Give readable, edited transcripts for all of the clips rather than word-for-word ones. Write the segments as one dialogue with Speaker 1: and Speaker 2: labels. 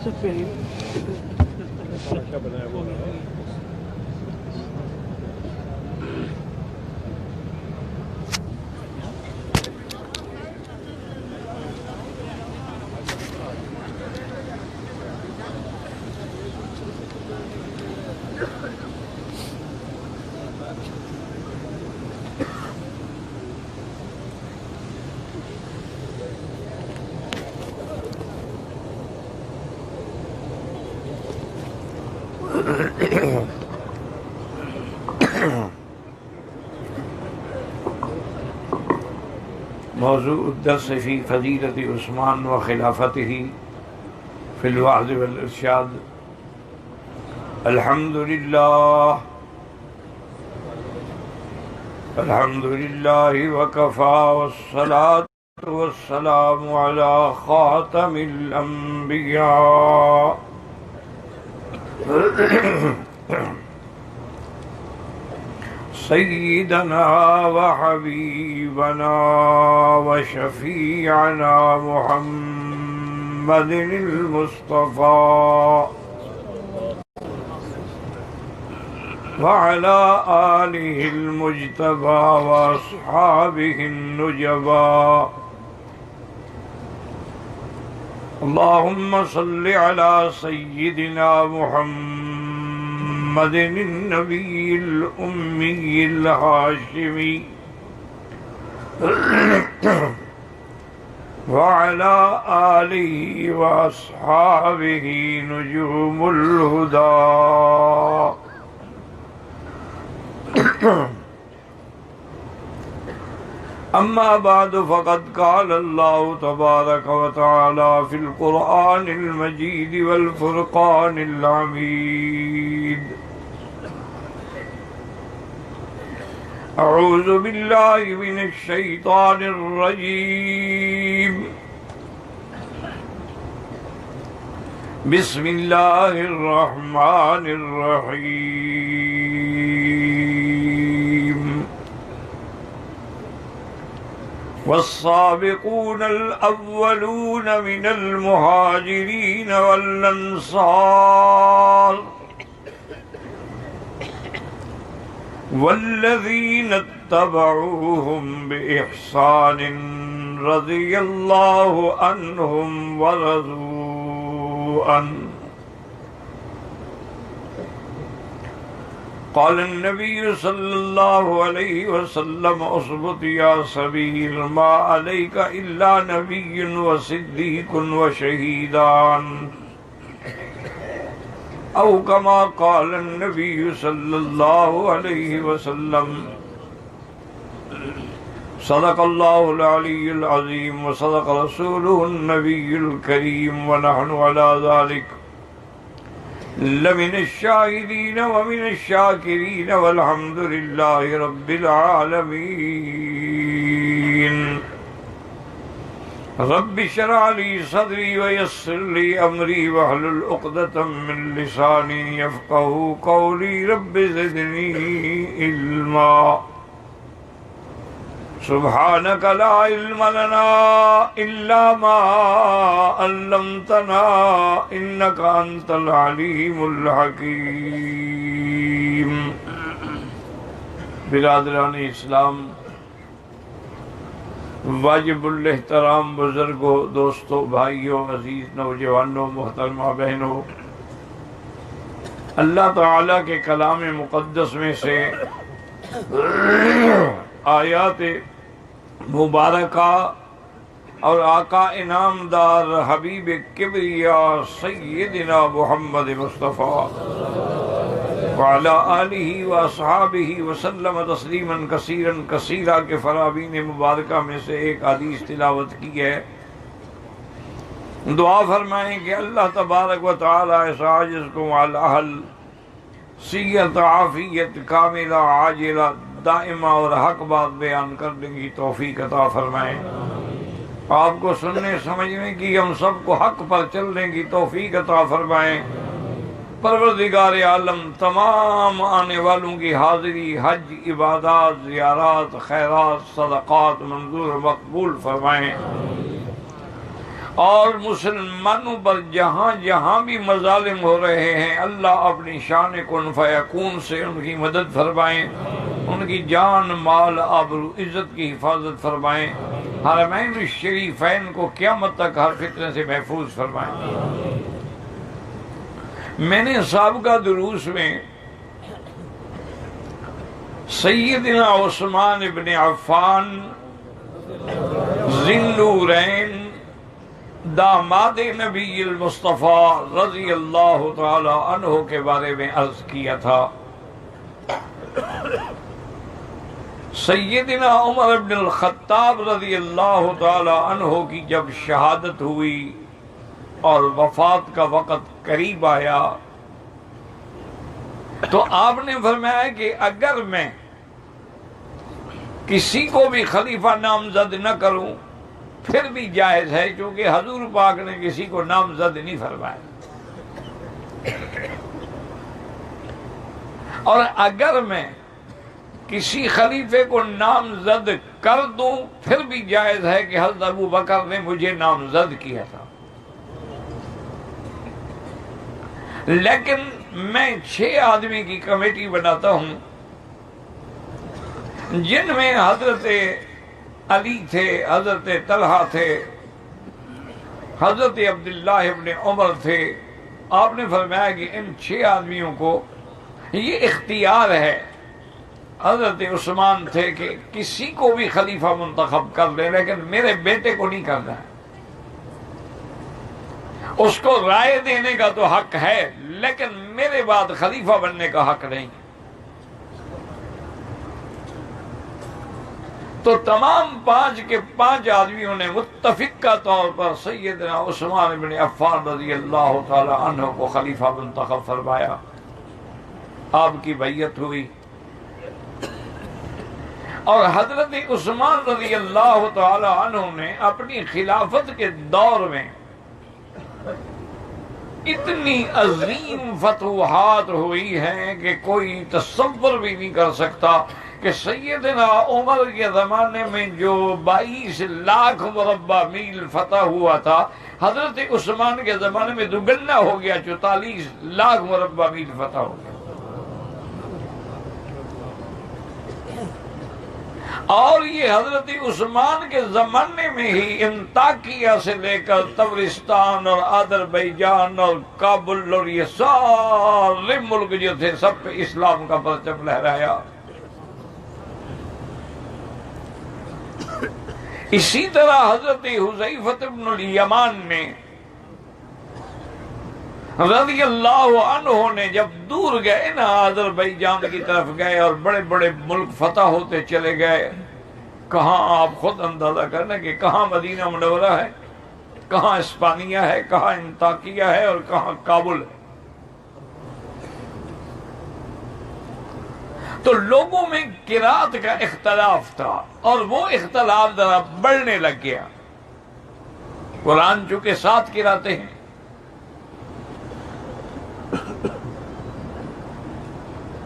Speaker 1: سب پہ
Speaker 2: موضوع الدرس فی فضیلت عثمان و خلافتہ فی الوعظ والارشاد. الحمدللہ وکفا والصلاة والسلام علی خاتم الانبیاء سیدنا وحبیبنا وشفیعنا محمد المصطفى وعلى آله المجتبى وأصحابه النجبى. اللهم صل على سيدنا محمد النبي الأمي الهاشمي وعلى آله وأصحابه نجوم الهدى. أما بعد فقد قال الله تبارك وتعالى في القرآن المجيد والفرقان الحميد. أعوذ بالله من الشيطان الرجيم. بسم الله الرحمن الرحيم. والسابقون الأولون من المهاجرين والأنصار والذين اتبعوهم بإحسان رضي الله عنهم ورضوا عنه. قال النبي صلى الله عليه وسلم اصبت يا سبيل ما عليك إلا نبي وصديق وشهيدان أو كما قال النبي صلى الله عليه وسلم. صدق الله العلي العظيم وصدق رسوله النبي الكريم ونحن على ذلك لمن الشاهدين ومن الشاكرين والحمد لله رب العالمين. رب اشرح لي صدري ويسر لي أمري واحلل عقدة من لساني يفقهوا قولي. رب زدني علما. سبحانك لا علم لنا إلا ما علمتنا إنك أنت العليم الحكيم. برادران اسلام، واجب الاحترام بزرگوں، دوستوں، بھائیوں، عزیز نوجوانوں، محترمہ بہنوں، اللہ تعالیٰ کے کلام مقدس میں سے آیات مبارکہ اور آقا انعامدار حبیب کبریاء سیدنا محمد مصطفیٰ وعلی آلہ واصحابہ وسلم تسلیما کثیرا کثیرا کے فرابین مبارکہ میں سے ایک حدیث تلاوت کی ہے. دعا فرمائیں کہ اللہ تبارک و تعالی اس عاجز کو علی اہل صحت عافیت کاملہ عاجلہ دائمہ اور حق بات بیان کرنے کی توفیق عطا فرمائیں. آپ کو سننے سمجھنے کی، ہم سب کو حق پر چلنے کی توفیق عطا فرمائیں. پروردگار عالم تمام آنے والوں کی حاضری، حج، عبادات، زیارات، خیرات، صدقات منظور مقبول فرمائیں. اور مسلمانوں پر جہاں جہاں بھی مظالم ہو رہے ہیں اللہ اپنی شان کن فیکون سے ان کی مدد فرمائیں، ان کی جان مال آبرو عزت کی حفاظت فرمائیں، حرمین الشریفین کو قیامت تک ہر فتنے سے محفوظ فرمائیں۔ میں نے سابقہ دروس میں سیدنا عثمان ابن عفان ذی النورین داماد نبی المصطفیٰ رضی اللہ تعالی عنہ کے بارے میں عرض کیا تھا۔ سیدنا عمر بن الخطاب رضی اللہ تعالی عنہ کی جب شہادت ہوئی اور وفات کا وقت قریب آیا تو آپ نے فرمایا کہ اگر میں کسی کو بھی خلیفہ نامزد نہ کروں پھر بھی جائز ہے، کیونکہ حضور پاک نے کسی کو نامزد نہیں فرمایا، اور اگر میں کسی خلیفے کو نامزد کر دوں پھر بھی جائز ہے کہ حضرت ابو بکر نے مجھے نامزد کیا تھا۔ لیکن میں 6 آدمی کی کمیٹی بناتا ہوں جن میں حضرت علی تھے، حضرت طلحہ تھے، حضرت عبداللہ ابن عمر تھے۔ آپ نے فرمایا کہ ان 6 آدمیوں کو یہ اختیار ہے، حضرت عثمان تھے، کہ کسی کو بھی خلیفہ منتخب کر لے لیکن میرے بیٹے کو نہیں کرنا ہے۔ اس کو رائے دینے کا تو حق ہے لیکن میرے بعد خلیفہ بننے کا حق نہیں۔ تو تمام 5 کے 5 آدمیوں نے متفقہ طور پر سیدنا عثمان بن عفان رضی اللہ تعالی عنہ کو خلیفہ منتخب فرمایا۔ آپ کی بیعت ہوئی اور حضرت عثمان رضی اللہ تعالی عنہ نے اپنی خلافت کے دور میں اتنی عظیم فتوحات ہوئی ہیں کہ کوئی تصور بھی نہیں کر سکتا کہ سیدنا عمر کے زمانے میں جو 22 لاکھ مربع میل فتح ہوا تھا، حضرت عثمان کے زمانے میں دوگنا ہو گیا، 44 لاکھ مربع میل فتح ہو گیا۔ اور یہ حضرت عثمان کے زمانے میں ہی انطاکیہ سے لے کر تبرستان اور آذربائیجان اور کابل اور یہ سارے ملک جو تھے سب پہ اسلام کا پرچم لہرایا۔ اسی طرح حضرت حذیفہ بن الیمان نے رضی اللہ عنہ نے جب دور گئے نا، آذربائیجان کی طرف گئے اور بڑے بڑے ملک فتح ہوتے چلے گئے، کہاں آپ خود اندازہ کرنا کہ کہاں مدینہ منورہ ہے، کہاں اسپانیہ ہے، کہاں انطاکیہ ہے اور کہاں کابل ہے۔ تو لوگوں میں قرات کا اختلاف تھا اور وہ اختلاف ذرا بڑھنے لگ گیا۔ قرآن چونکہ 7 قراتیں ہیں،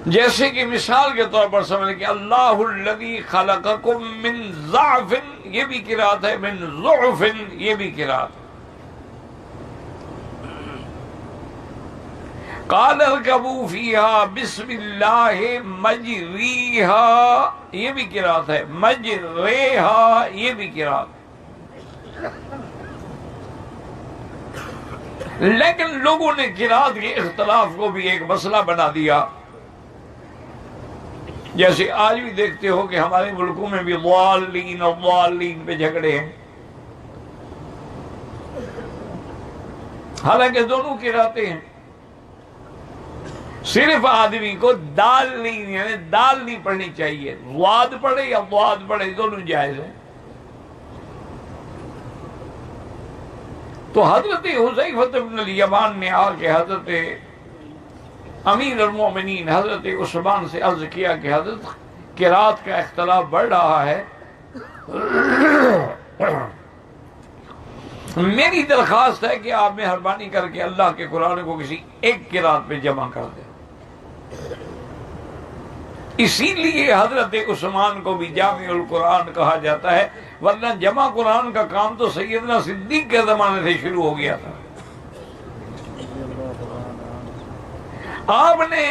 Speaker 2: جیسے کہ مثال کے طور پر سمجھ کہ اللہ الذی خلقکم من ضعف، یہ بھی قرات ہے، من ضعف یہ بھی قرات ہے، قال اركبوا فيها بسم الله مجریہا یہ بھی قرات ہے، مجریہا یہ بھی قرات ہے۔ لیکن لوگوں نے قرات کے اختلاف کو بھی ایک مسئلہ بنا دیا، جیسے آج بھی دیکھتے ہو کہ ہمارے ملکوں میں بھی ضالین اور ضالین پہ جھگڑے ہیں، حالانکہ دونوں قراتیں ہیں۔ صرف آدمی کو دالین یعنی دال نہیں پڑھنی چاہیے، ضاد پڑھے یا ضاد پڑھے دونوں جائز ہیں۔ تو حضرت حذیفہ بن الیمان نے آ کے حضرت امیر المومنین حضرت عثمان سے عرض کیا کہ حضرت قرات کا اختلاف بڑھ رہا ہے، میری درخواست ہے کہ آپ مہربانی کر کے اللہ کے قرآن کو کسی ایک قرات پہ جمع کر دیں۔ اسی لیے حضرت عثمان کو بھی جامع القرآن کہا جاتا ہے، ورنہ جمع قرآن کا کام تو سیدنا صدیق کے زمانے سے شروع ہو گیا تھا۔ آپ نے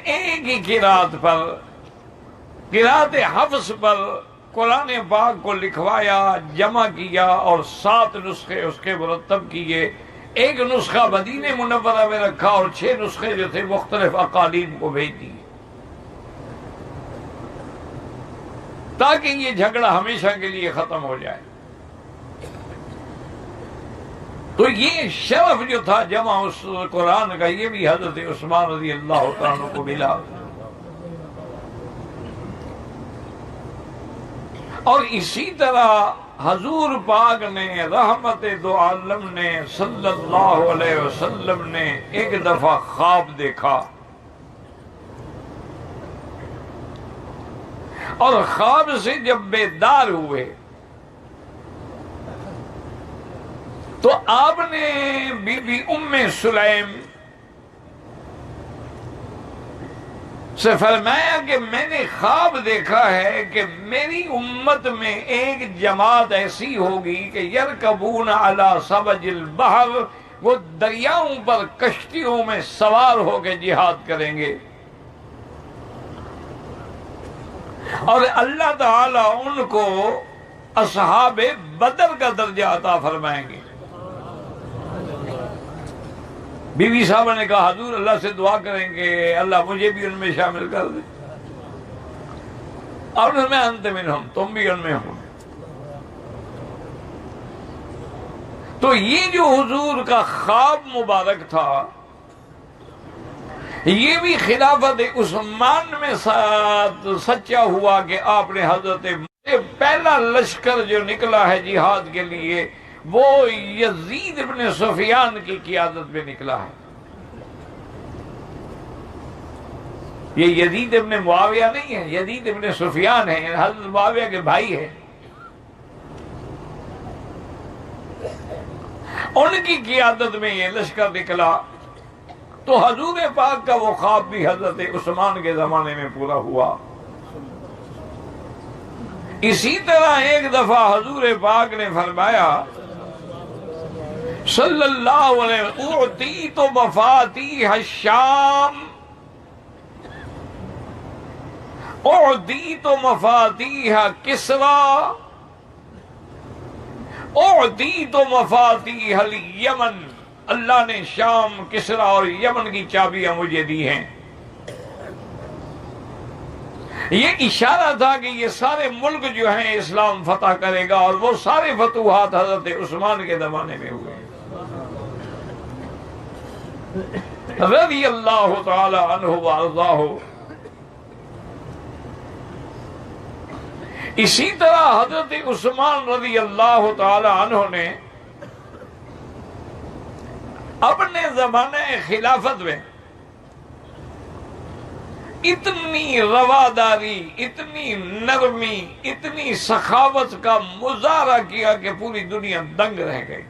Speaker 2: ایک ہی قرات پر، قرات حفظ پر قرآن پاک کو لکھوایا، جمع کیا اور 7 نسخے اس کے مرتب کیے۔ ایک نسخہ مدینہ منورہ میں رکھا اور 6 نسخے جو تھے مختلف اقالیم کو بھیج دیے، تاکہ یہ جھگڑا ہمیشہ کے لیے ختم ہو جائے۔ تو یہ شرف جو تھا جمع اس قرآن کا، یہ بھی حضرت عثمان رضی اللہ تعالیٰ عنہ کو ملا۔ اور اسی طرح حضور پاک نے، رحمت دو عالم نے، صلی اللہ علیہ وسلم نے ایک دفعہ خواب دیکھا، اور خواب سے جب بیدار ہوئے تو آپ نے بی بی ام سلیم سے فرمایا کہ میں نے خواب دیکھا ہے کہ میری امت میں ایک جماعت ایسی ہوگی کہ یرکبون علی سبج البحر، وہ دریاؤں پر کشتیوں میں سوار ہو کے جہاد کریں گے، اور اللہ تعالی ان کو اصحاب بدر کا درجہ عطا فرمائیں گے۔ بی بی صاحبہ نے کہا حضور اللہ سے دعا کریں گے اللہ مجھے بھی ان میں شامل کر دے، اور میں انت منہم، تم بھی ان میں ہو۔ تو یہ جو حضور کا خواب مبارک تھا، یہ بھی خلافت عثمان میں سچا ہوا کہ آپ نے حضرت پہلا لشکر جو نکلا ہے جہاد کے لیے وہ یزید ابن سفیان کی قیادت میں نکلا ہے۔ یہ یزید ابن معاویہ نہیں ہے، یزید ابن سفیان ہے، حضرت معاویہ کے بھائی ہیں۔ ان کی قیادت میں یہ لشکر نکلا، تو حضور پاک کا وہ خواب بھی حضرت عثمان کے زمانے میں پورا ہوا۔ اسی طرح ایک دفعہ حضور پاک نے فرمایا صلی اللہ علیہ وسلم، اعطیت مفاتیح الشام، اعطیت مفاتیح کسریٰ، اعطیت مفاتیح الیمن، اللہ نے شام، کسریٰ اور یمن کی چابیاں مجھے دی ہیں۔ یہ اشارہ تھا کہ یہ سارے ملک جو ہیں اسلام فتح کرے گا، اور وہ سارے فتوحات حضرت عثمان کے زمانے میں ہوئے رضی اللہ تعالی عنہ وارضاہ۔ اسی طرح حضرت عثمان رضی اللہ تعالی عنہ نے اپنے زمانے خلافت میں اتنی رواداری، اتنی نرمی، اتنی سخاوت کا مظاہرہ کیا کہ پوری دنیا دنگ رہ گئی۔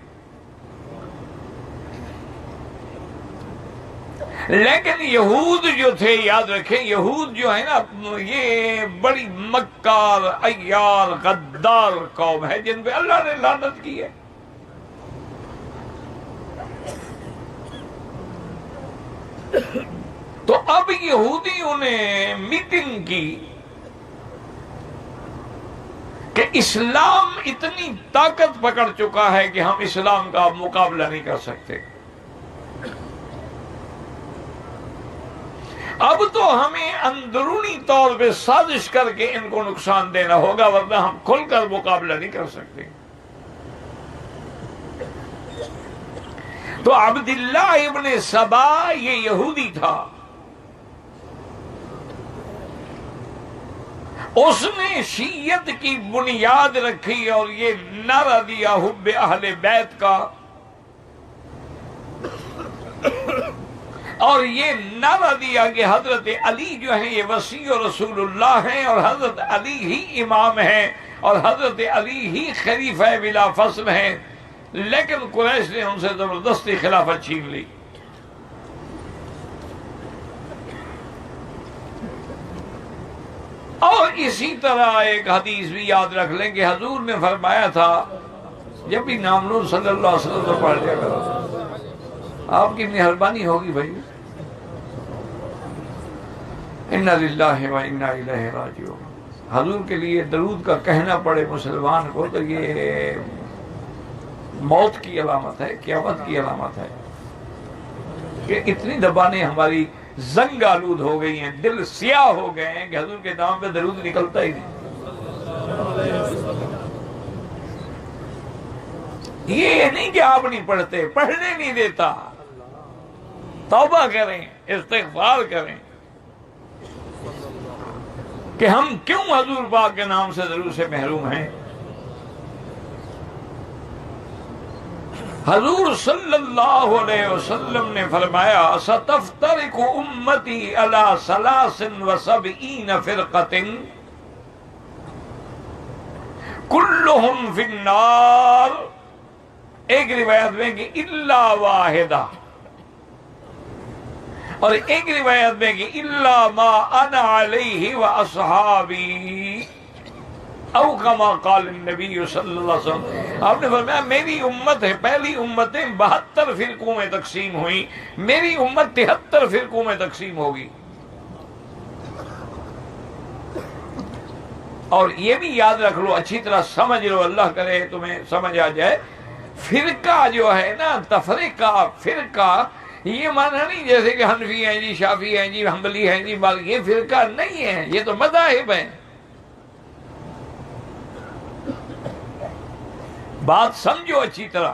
Speaker 2: لیکن یہود جو تھے، یاد رکھیں یہود جو ہے نا، یہ بڑی مکار، عیار، غدار قوم ہے جن پہ اللہ نے لعنت کی ہے۔ تو اب یہودیوں نے میٹنگ کی کہ اسلام اتنی طاقت پکڑ چکا ہے کہ ہم اسلام کا مقابلہ نہیں کر سکتے، اب تو ہمیں اندرونی طور پہ سازش کر کے ان کو نقصان دینا ہوگا، ورنہ ہم کھل کر مقابلہ نہیں کر سکتے۔ تو عبداللہ ابن سبا یہ یہودی تھا، اس نے شیعت کی بنیاد رکھی اور یہ نعرہ دیا حب اہل بیت کا، اور یہ نعرہ دیا کہ حضرت علی جو ہیں یہ وصی رسول اللہ ہیں، اور حضرت علی ہی امام ہیں، اور حضرت علی ہی خلیفہ بلا فصل ہیں۔ لیکن قریش نے ان سے زبردستی خلافت چھین لی۔ اور اسی طرح ایک حدیث بھی یاد رکھ لیں کہ حضور نے فرمایا تھا جب بھی نام نور صلی اللہ علیہ وسلم کو پڑھ لیا کرو، آپ کی مہربانی ہوگی بھائی. انا للہ و انا الیہ راجعون. حضور کے لیے درود کا کہنا پڑے مسلمان کو تو یہ موت کی علامت ہے، قیامت کی علامت ہے کہ اتنی زبانیں ہماری زنگ آلود ہو گئی ہیں، دل سیاہ ہو گئے ہیں کہ حضور کے نام پہ درود نکلتا ہی نہیں. یہ نہیں کہ آپ نہیں پڑھتے، پڑھنے نہیں دیتا. توبہ کریں، استغفار کریں کہ ہم کیوں حضور پاک کے نام سے درود سے محروم ہیں. حضور صلی اللہ علیہ وسلم نے فرمایا ستفترق امتی علی 73 فرقۃ کلہم فی النار. ایک روایت میں کہ الا واحدہ، اور ایک روایت میں کہ الا ما انا علیہ واصحابی او کما قال النبی صلی اللہ علیہ وسلم. آپ نے فرمایا میری امت ہے، پہلی امتیں 72 فرقوں میں تقسیم ہوئی، میری امت 73 فرقوں میں تقسیم ہوگی. اور یہ بھی یاد رکھ لو، اچھی طرح سمجھ لو، اللہ کرے تمہیں سمجھ آ جائے. فرقہ جو ہے نا، تفریقہ، فرقہ، یہ مانا نہیں جیسے کہ حنفی ہیں جی، شافعی ہیں جی، حنبلی ہیں جی، مالکی. یہ فرقہ نہیں ہے، یہ تو مذاہب ہیں. بات سمجھو اچھی طرح.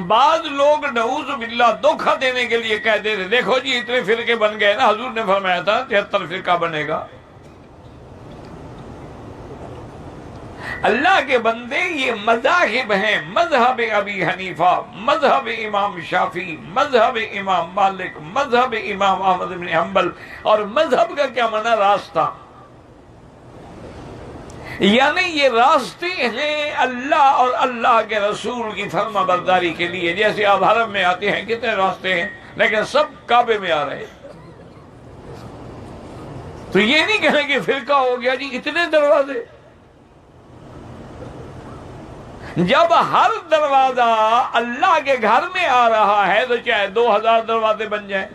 Speaker 2: بعض لوگ نعوذ باللہ دھوکہ دینے کے لیے کہہ دیتے دیکھو جی اتنے فرقے بن گئے نا، حضور نے فرمایا تھا 73 فرقہ بنے گا. اللہ کے بندے یہ مذاہب ہیں، مذہب ابی حنیفہ، مذہب امام شافعی، مذہب امام مالک، مذہب امام احمد بن حنبل. اور مذہب کا کیا معنی؟ راستہ. یعنی یہ راستے ہیں اللہ اور اللہ کے رسول کی فرما برداری کے لیے. جیسے آپ حرم میں آتے ہیں کتنے راستے ہیں، لیکن سب کعبے میں آ رہے ہیں. تو یہ نہیں کہیں کہ فرقہ ہو گیا جی اتنے دروازے. جب ہر دروازہ اللہ کے گھر میں آ رہا ہے تو چاہے 2000 دروازے بن جائیں.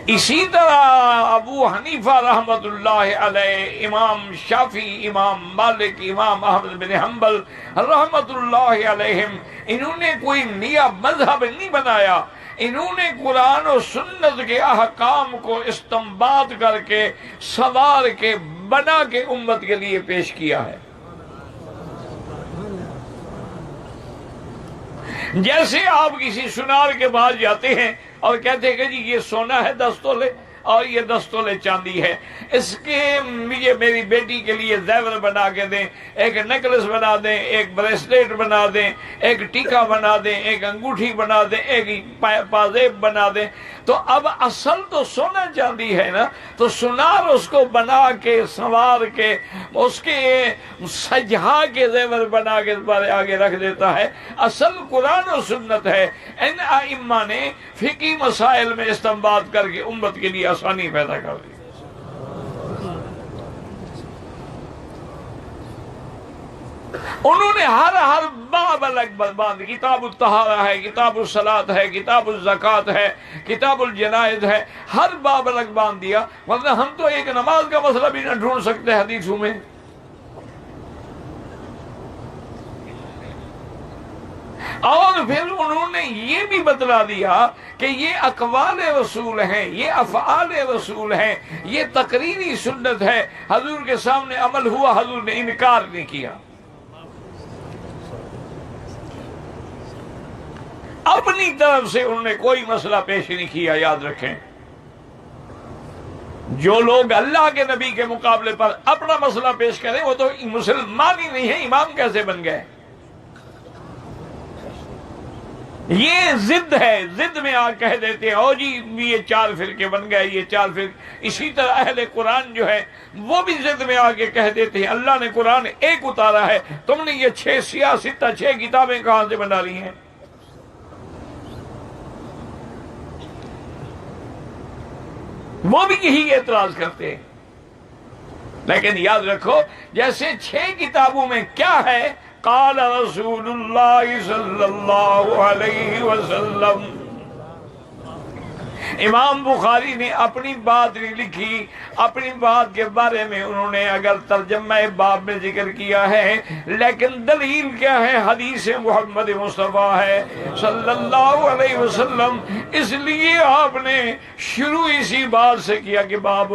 Speaker 2: اسی طرح ابو حنیفہ رحمت اللہ علیہ، امام شافعی، امام مالک، امام احمد بن حنبل رحمت اللہ علیہم، انہوں نے کوئی نیا مذہب نہیں بنایا. انہوں نے قرآن و سنت کے احکام کو استنباط کر کے، سوار کے، بنا کے امت کے لیے پیش کیا ہے. جیسے آپ کسی سنار کے پاس جاتے ہیں اور کہتے ہیں کہ جی یہ سونا ہے 10 تولے اور یہ 10 تولے چاندی ہے، اس کے مجھے میری بیٹی کے لیے زیور بنا کے دیں، ایک نیکلس بنا دیں، ایک بریسلیٹ بنا دیں، ایک ٹیکا بنا دیں، ایک انگوٹھی بنا دیں، ایک پازیب بنا دیں. تو اب اصل تو سونا چاندی ہے نا، تو سنار اس کو بنا کے، سنوار کے، اس کے سجا کے زیور بنا کے آگے رکھ دیتا ہے. اصل قرآن و سنت ہے. ان ائمہ نے فقہی مسائل میں استنباط کر کے امت کے لیے آسانی پیدا کر دی. انہوں نے ہر باب الگ باندھ. کتاب الطہارہ ہے، کتاب الصلاۃ ہے، کتاب الزکوٰۃ ہے، کتاب الجنائز ہے، ہر باب الگ باندھ دیا. ورنہ ہم تو ایک نماز کا مسئلہ بھی نہ ڈھونڈ سکتے حدیثوں میں. اور پھر انہوں نے یہ بھی بتلا دیا کہ یہ اقوال رسول ہیں، یہ افعال رسول ہیں، یہ تقریری سنت ہے. حضور کے سامنے عمل ہوا، حضور نے انکار نہیں کیا. اپنی طرف سے انہوں نے کوئی مسئلہ پیش نہیں کیا. یاد رکھیں، جو لوگ اللہ کے نبی کے مقابلے پر اپنا مسئلہ پیش کریں وہ تو مسلمان ہی نہیں ہے، امام کیسے بن گئے؟ یہ ضد ہے. ضد میں آ کہہ دیتے ہیں او جی یہ 4 فرقے بن گئے، یہ 4 فرقے. اسی طرح اہل قرآن جو ہے وہ بھی ضد میں آ کے کہہ دیتے ہیں اللہ نے قرآن ایک اتارا ہے، تم نے یہ 6 کتابیں کہاں سے بنا لی ہیں؟ وہ بھی یہی اعتراض کرتے ہیں. لیکن یاد رکھو جیسے 6 کتابوں میں کیا ہے، قال رسول اللہ صلی اللہ علیہ وسلم. امام بخاری نے اپنی بات نہیں لکھی، اپنی بات کے بارے میں انہوں نے اگر ترجمہ باب میں ذکر کیا ہے، لیکن دلیل کیا ہے؟ حدیث محمد مصطفیٰ ہے صلی اللہ علیہ وسلم. اس لیے آپ نے شروع اسی بات سے کیا کہ باب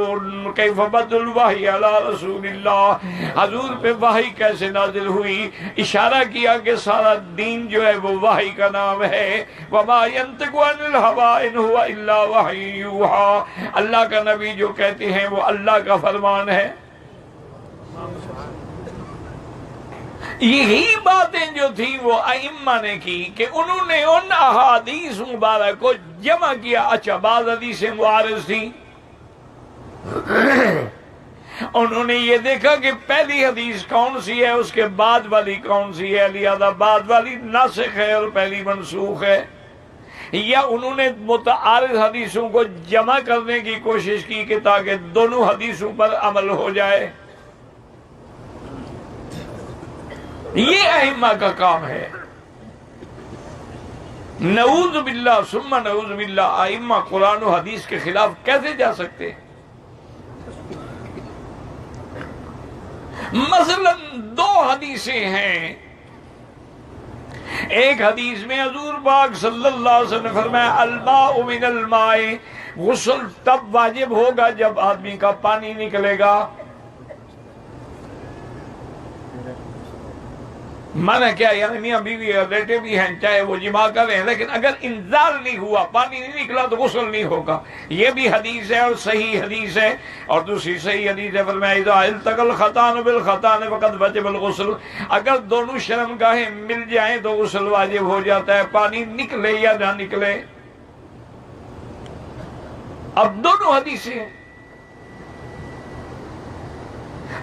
Speaker 2: کیف بدء الوحی علی رسول اللہ، حضور پہ وحی کیسے نازل ہوئی. اشارہ کیا کہ سارا دین جو ہے وہ وحی کا نام ہے. وما ينطق عن الهوى ان هو الا وحی یوحی، اللہ کا نبی جو کہتے ہیں وہ اللہ کا فرمان ہے. یہی باتیں جو تھی وہ ائمہ نے کی کہ انہوں نے ان احادیث مبارک کو جمع کیا. اچھا بعض حدیثیں معارض تھیں، انہوں نے یہ دیکھا کہ پہلی حدیث کون سی ہے، اس کے بعد والی کون سی ہے، لہذا بعد والی ناسخ ہے اور پہلی منسوخ ہے. یا انہوں نے متعارض حدیثوں کو جمع کرنے کی کوشش کی کہ تاکہ دونوں حدیثوں پر عمل ہو جائے. یہ ائمہ کا کام ہے. نعوذ باللہ ثم نعوذ باللہ، ائمہ قرآن و حدیث کے خلاف کیسے جا سکتے ہیں؟ مثلا 2 حدیثیں ہیں. ایک حدیث میں حضور پاک صلی اللہ علیہ وسلم نے فرمایا الماء من الماء، غسل تب واجب ہوگا جب آدمی کا پانی نکلے گا. مانا کیا؟ یعنی میاں بیوی لیٹے بھی ہیں چاہے وہ جماع کر رہے ہیں، لیکن اگر انزال نہیں ہوا، پانی نہیں نکلا تو غسل نہیں ہوگا. یہ بھی حدیث ہے اور صحیح حدیث ہے. اور دوسری صحیح حدیث ہے فرمایا اذا التقى الختان بالختان فقد وجب الغسل، اگر دونوں شرمگاہیں مل جائیں تو غسل واجب ہو جاتا ہے، پانی نکلے یا نہ نکلے. اب دونوں حدیثیں ہیں.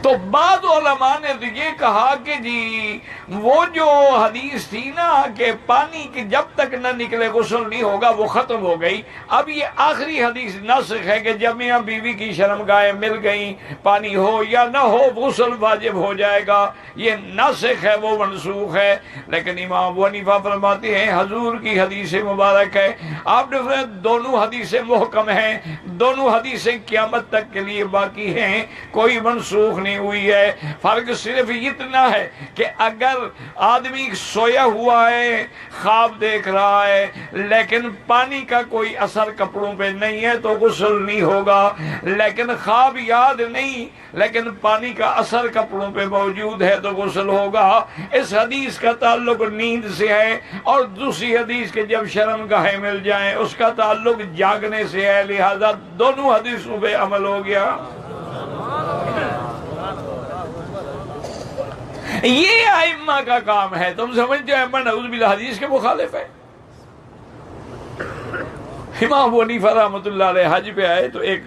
Speaker 2: تو بعض علماء نے تو یہ کہا کہ جی وہ جو حدیث تھی نا کہ پانی کی جب تک نہ نکلے غسل نہیں ہوگا، وہ ختم ہو گئی. اب یہ آخری حدیث ناسخ ہے کہ جب میاں بیوی کی شرمگاہیں مل گئیں، پانی ہو یا نہ ہو غسل واجب ہو جائے گا. یہ ناسخ ہے، وہ منسوخ ہے. لیکن امام ابو حنیفہ فرماتے ہیں حضور کی حدیث مبارک ہے، آپ نے فرمایا دونوں حدیثیں محکم ہیں، دونوں حدیثیں قیامت تک کے لیے باقی ہیں، کوئی منسوخ نہیں ہوئی ہے. فرق صرف اتنا ہے کہ اگر آدمی سویا ہوا ہے، خواب دیکھ رہا ہے، لیکن پانی کا کوئی اثر کپڑوں پہ نہیں ہے تو غسل نہیں ہوگا. لیکن خواب یاد نہیں لیکن پانی کا اثر کپڑوں پہ موجود ہے تو غسل ہوگا. اس حدیث کا تعلق نیند سے ہے، اور دوسری حدیث کے جب شرمگاہیں مل جائیں اس کا تعلق جاگنے سے ہے. لہذا دونوں حدیثوں پہ عمل ہو گیا. یہ ائمہ کا کام ہے. تم سمجھتے ائمہ نعوذ باللہ حدیث کے مخالف ہے. امام ابو حنیفہ رحمۃ اللہ علیہ حج پہ آئے تو ایک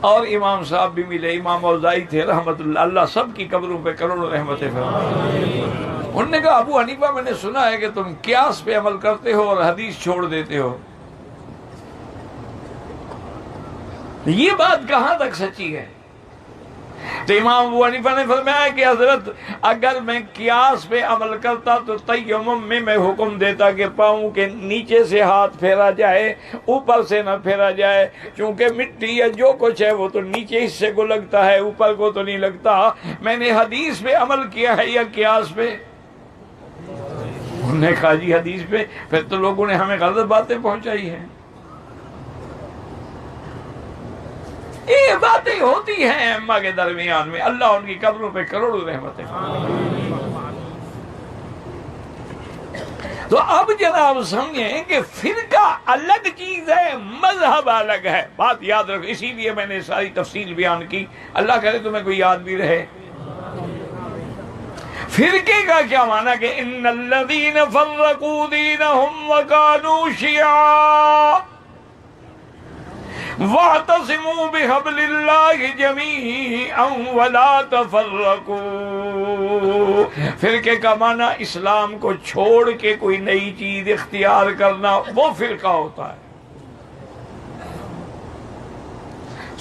Speaker 2: اور امام صاحب بھی ملے، امام اوزاعی تھے رحمۃ اللہ سب کی قبروں پہ کروڑوں رحمتیں فرمائے. انہوں نے کہا ابو حنیفہ میں نے سنا ہے کہ تم قیاس پہ عمل کرتے ہو اور حدیث چھوڑ دیتے ہو، یہ بات کہاں تک سچی ہے؟ تو امام ابو حنیفہ نے فرمایا کہ حضرت اگر میں قیاس پہ عمل کرتا تو تیمم میں حکم دیتا کہ پاؤں کے نیچے سے ہاتھ پھیرا جائے، اوپر سے نہ پھیرا جائے، کیونکہ مٹی یا جو کچھ ہے وہ تو نیچے حصے کو لگتا ہے، اوپر کو تو نہیں لگتا. میں نے حدیث پہ عمل کیا ہے یا قیاس پہ؟ انہوں نے کہا جی حدیث پہ. پھر تو لوگوں نے ہمیں غلط باتیں پہنچائی ہیں. یہ باتیں ہوتی ہیں ائمہ کے درمیان میں. اللہ ان کی قبروں پہ کروڑوں رحمتیں. تو اب جناب سمجھیں کہ فرقہ الگ چیز ہے، مذہب الگ ہے. بات یاد رکھو، اسی لیے میں نے ساری تفصیل بیان کی. اللہ کرے تمہیں کوئی یاد بھی رہے. فرقے کا کیا معنی کہ ان الذین فرقوا دینہم وکانوا شیعا وَاعْتَصِمُوا بِحَبْلِ اللَّهِ جَمِيعًا وَلَا تَفَرَّقُوا. فرقے کا معنی اسلام کو چھوڑ کے کوئی نئی چیز اختیار کرنا، وہ فرقہ ہوتا ہے.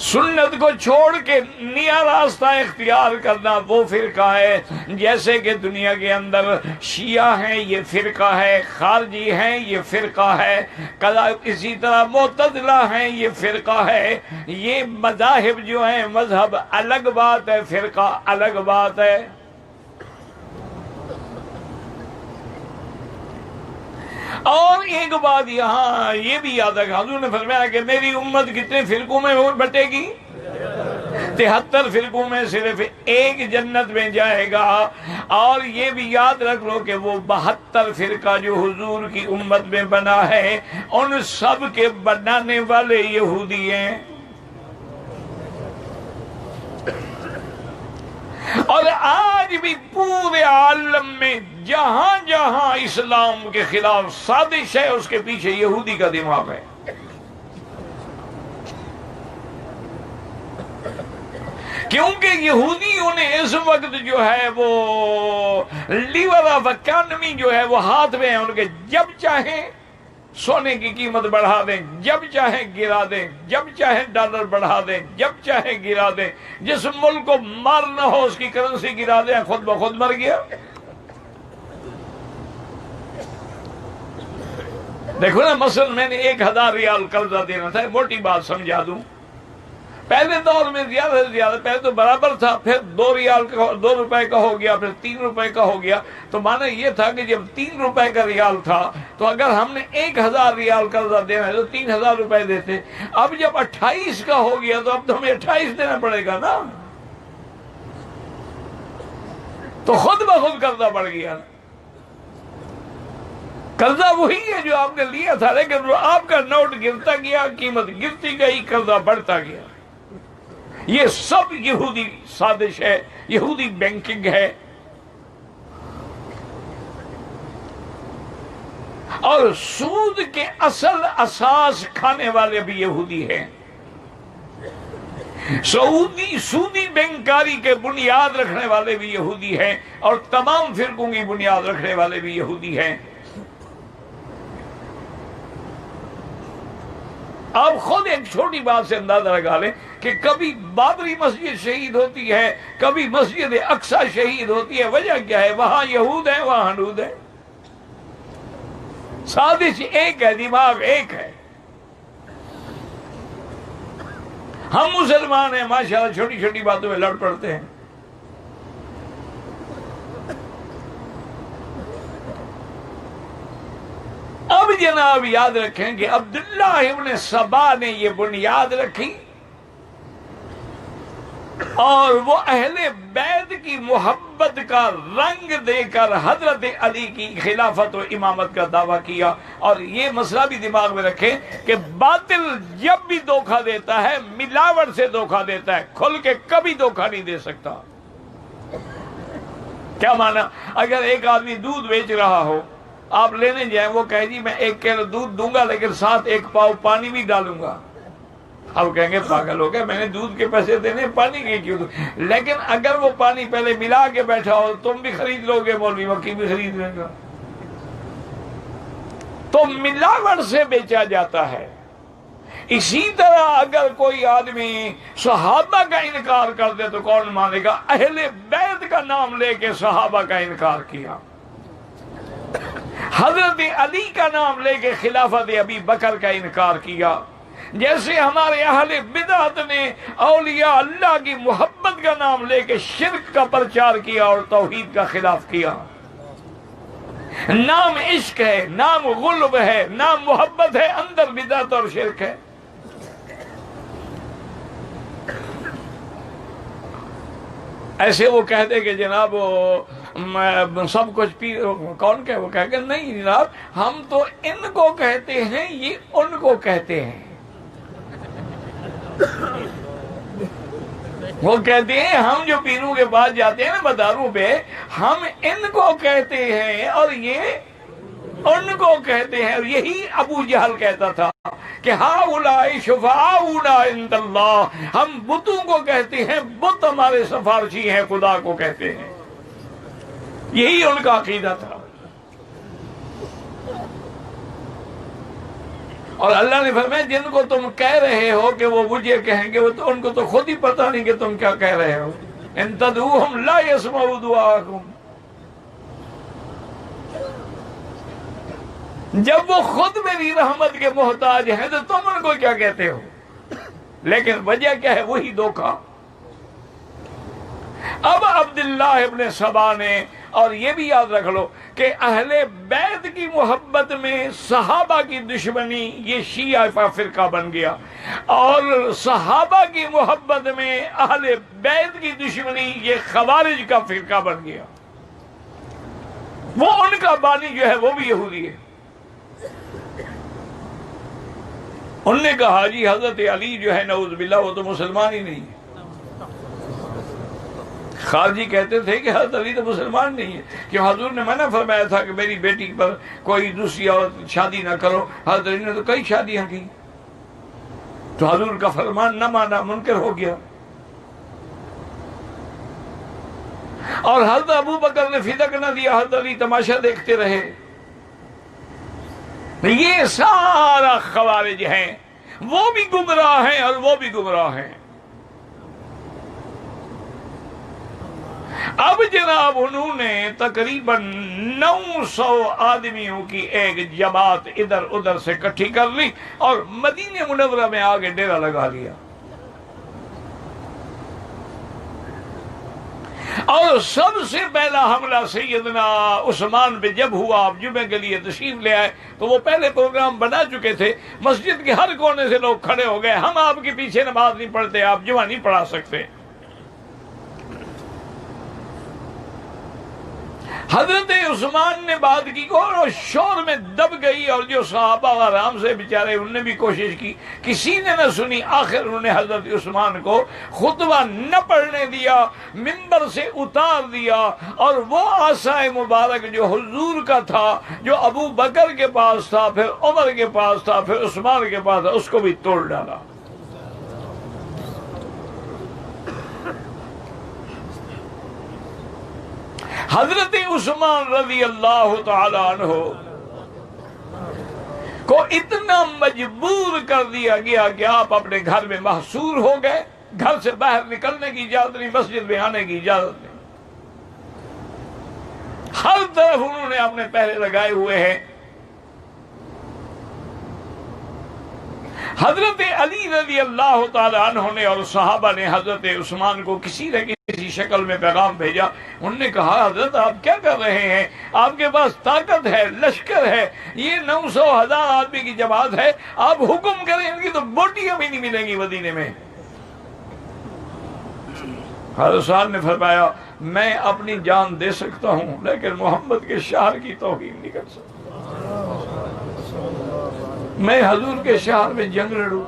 Speaker 2: سنت کو چھوڑ کے نیا راستہ اختیار کرنا وہ فرقہ ہے، جیسے کہ دنیا کے اندر شیعہ ہیں یہ فرقہ ہے، خارجی ہیں یہ فرقہ ہے، اسی طرح معتزلہ ہیں یہ فرقہ ہے۔ یہ مذاہب جو ہیں، مذہب الگ بات ہے، فرقہ الگ بات ہے۔ اور ایک بات یہاں یہ بھی یاد رکھا، حضور نے فرمایا کہ میری امت کتنے فرقوں میں بٹے گی؟ 73 فرقوں میں صرف ایک جنت میں جائے گا۔ اور یہ بھی یاد رکھ لو کہ وہ 72 فرقہ جو حضور کی امت میں بنا ہے، ان سب کے بنانے والے یہودی ہیں۔ اور آج بھی پورے عالم میں جہاں جہاں اسلام کے خلاف سازش ہے، اس کے پیچھے یہودی کا دماغ ہے۔ کیونکہ یہودیوں نے اس وقت جو ہے وہ لیور آف اکانومی جو ہے وہ ہاتھ میں ہے ان کے، جب چاہیں سونے کی قیمت بڑھا دیں، جب چاہیں گرا دیں، جب چاہیں ڈالر بڑھا دیں، جب چاہیں گرا دیں۔ جس ملک کو مارنا ہو اس کی کرنسی گرا دیں، خود بخود مر گیا۔ دیکھو نا، مثلا میں نے 1000 ریال قرضہ دینا تھا، موٹی بات سمجھا دوں۔ پہلے دور میں زیادہ سے زیادہ، پہلے تو برابر تھا، پھر 2 روپے کا ہو گیا، پھر 3 روپے کا ہو گیا۔ تو معنی یہ تھا کہ جب 3 روپے کا ریال تھا تو اگر ہم نے 1000 ریال قرضہ دینا ہے تو 3000 روپے دیتے۔ اب جب 28 کا ہو گیا تو اب تو ہمیں 28 دینا پڑے گا نا، تو خود بخود قرضہ بڑھ گیا نا۔ قرضہ وہی ہے جو آپ نے لیا تھا، لیکن وہ آپ کا نوٹ گرتا گیا، قیمت گرتی گئی، قرضہ بڑھتا گیا۔ یہ سب یہودی سازش ہے، یہودی بینکنگ ہے۔ اور سود کے اصل اساس کھانے والے بھی یہودی ہیں۔ سودی بینکاری کے بنیاد رکھنے والے بھی یہودی ہیں، اور تمام فرقوں کی بنیاد رکھنے والے بھی یہودی ہیں۔ آپ خود ایک چھوٹی بات سے اندازہ لگا لیں کہ کبھی بابری مسجد شہید ہوتی ہے، کبھی مسجد اقصی شہید ہوتی ہے، وجہ کیا ہے؟ وہاں یہود ہیں، وہاں ہنود ہیں۔ سازش ایک ہے، دماغ ایک ہے۔ ہم مسلمان ہیں، ماشاءاللہ چھوٹی چھوٹی باتوں میں لڑ پڑتے ہیں۔ اب جناب یاد رکھیں کہ عبداللہ ابن سبا نے یہ بنیاد رکھی، اور وہ اہل بیت کی محبت کا رنگ دے کر حضرت علی کی خلافت و امامت کا دعویٰ کیا۔ اور یہ مسئلہ بھی دماغ میں رکھیں کہ باطل جب بھی دھوکہ دیتا ہے ملاوٹ سے دھوکہ دیتا ہے، کھل کے کبھی دھوکہ نہیں دے سکتا۔ کیا مانا؟ اگر ایک آدمی دودھ بیچ رہا ہو، آپ لینے جائیں، وہ کہے جی میں 1 کلو دودھ دوں گا لیکن ساتھ 1 پاؤ پانی بھی ڈالوں گا۔ آپ کہیں گے پاگل ہو گیا، میں نے دودھ کے پیسے دینے، پانی کے کیوں دوں؟ لیکن اگر وہ پانی پہلے ملا کے بیٹھا ہو، تم بھی خرید لو گے، مولوی مکی بھی خرید لے گا۔ تو ملاوٹ سے بیچا جاتا ہے۔ اسی طرح اگر کوئی آدمی صحابہ کا انکار کر دے تو کون مانے گا؟ اہل بیت کا نام لے کے صحابہ کا انکار کیا، حضرت علی کا نام لے کے خلافت ابی بکر کا انکار کیا۔ جیسے ہمارے اہل بدعت نے اولیاء اللہ کی محبت کا نام لے کے شرک کا پرچار کیا اور توحید کا خلاف کیا۔ نام عشق ہے، نام غلب ہے، نام محبت ہے، اندر بدعت اور شرک ہے۔ ایسے وہ کہتے کہ جناب سب کچھ کون کہ وہ کہہ کہ نہیں جناب، ہم تو ان کو کہتے ہیں، یہ ان کو کہتے ہیں۔ وہ کہتے ہیں ہم جو پیروں کے پاس جاتے ہیں نا مداروں پہ، ہم ان کو کہتے ہیں اور یہ ان کو کہتے ہیں۔ اور یہی ابو جہل کہتا تھا کہ ہؤلاء شفعاؤنا عند اللہ، ہم بتوں کو کہتے ہیں، بت ہمارے سفارشی ہیں، خدا کو کہتے ہیں۔ یہی ان کا عقیدہ تھا۔ اور اللہ نے فرمایا جن کو تم کہہ رہے ہو کہ وہ مجھے کہیں گے، وہ تو ان کو تو خود ہی پتہ نہیں کہ تم کیا کہہ رہے ہو. ان تدعوہم لا یسمعوا دعاءکم. جب وہ خود میری رحمت کے محتاج ہیں تو تم ان کو کیا کہتے ہو؟ لیکن وجہ کیا ہے؟ وہی دھوکہ. اب عبداللہ ابن سبا نے، اور یہ بھی یاد رکھ لو کہ اہل بیت کی محبت میں صحابہ کی دشمنی یہ شیعہ کا فرقہ بن گیا، اور صحابہ کی محبت میں اہل بیت کی دشمنی یہ خوارج کا فرقہ بن گیا. وہ ان کا بانی جو ہے وہ بھی یہودی ہے. انہوں نے کہا جی حضرت علی جو ہے نعوذ باللہ وہ تو مسلمان ہی نہیں ہے. خارجی کہتے تھے کہ حضرت علی تو مسلمان نہیں ہے، کہ حضور نے منع فرمایا تھا کہ میری بیٹی پر کوئی دوسری عورت شادی نہ کرو. حضرت علی نے تو کئی شادیاں کی، تو حضور کا فرمان نہ مانا، منکر ہو گیا. اور حضرت ابو بکر نے فدق نہ دیا، حضرت علی تماشا دیکھتے رہے. یہ سارا خوارج ہیں، وہ بھی گمراہ ہیں اور وہ بھی گمراہ ہیں. اب جناب انہوں نے تقریباً 900 آدمیوں کی ایک جماعت ادھر ادھر سے اکٹھی کر لی اور مدینہ منورہ میں آگے ڈیرا لگا لیا. اور سب سے پہلا حملہ سیدنا عثمان پہ جب ہوا، آپ جمعے کے لیے تشریف لے آئے تو وہ پہلے پروگرام بنا چکے تھے. مسجد کے ہر کونے سے لوگ کھڑے ہو گئے، ہم آپ کے پیچھے نماز نہیں پڑھتے، آپ جمعہ نہیں پڑھا سکتے. حضرت عثمان نے بات کی اور شور میں دب گئی، اور جو صحابہ آرام سے بیچارے انہوں نے بھی کوشش کی، کسی نے نہ سنی. آخر انہوں نے حضرت عثمان کو خطبہ نہ پڑھنے دیا، منبر سے اتار دیا، اور وہ عصا مبارک جو حضور کا تھا، جو ابو بکر کے پاس تھا، پھر عمر کے پاس تھا، پھر عثمان کے پاس تھا، اس کو بھی توڑ ڈالا. حضرت عثمان رضی اللہ تعالی عنہ کو اتنا مجبور کر دیا گیا کہ آپ اپنے گھر میں محصور ہو گئے. گھر سے باہر نکلنے کی اجازت نہیں، مسجد میں آنے کی اجازت نہیں. ہر طرف انہوں نے اپنے پہرے لگائے ہوئے ہیں. حضرت علی رضی اللہ تعالی عنہ نے اور صحابہ نے حضرت عثمان کو کسی نہ کسی شکل میں پیغام بھیجا. انہوں نے کہا حضرت آپ کیا کر رہے ہیں؟ آپ کے پاس طاقت ہے، لشکر ہے، یہ 900 1000 آدمی کی جماعت ہے، آپ حکم کریں، ان کی تو بوٹیاں بھی نہیں ملیں گی مدینے میں. حضرت صاحب نے فرمایا میں اپنی جان دے سکتا ہوں لیکن محمد کے شعر کی توہین نہیں کر سکتا. میں حضور کے شہر میں جنگ لڑوں،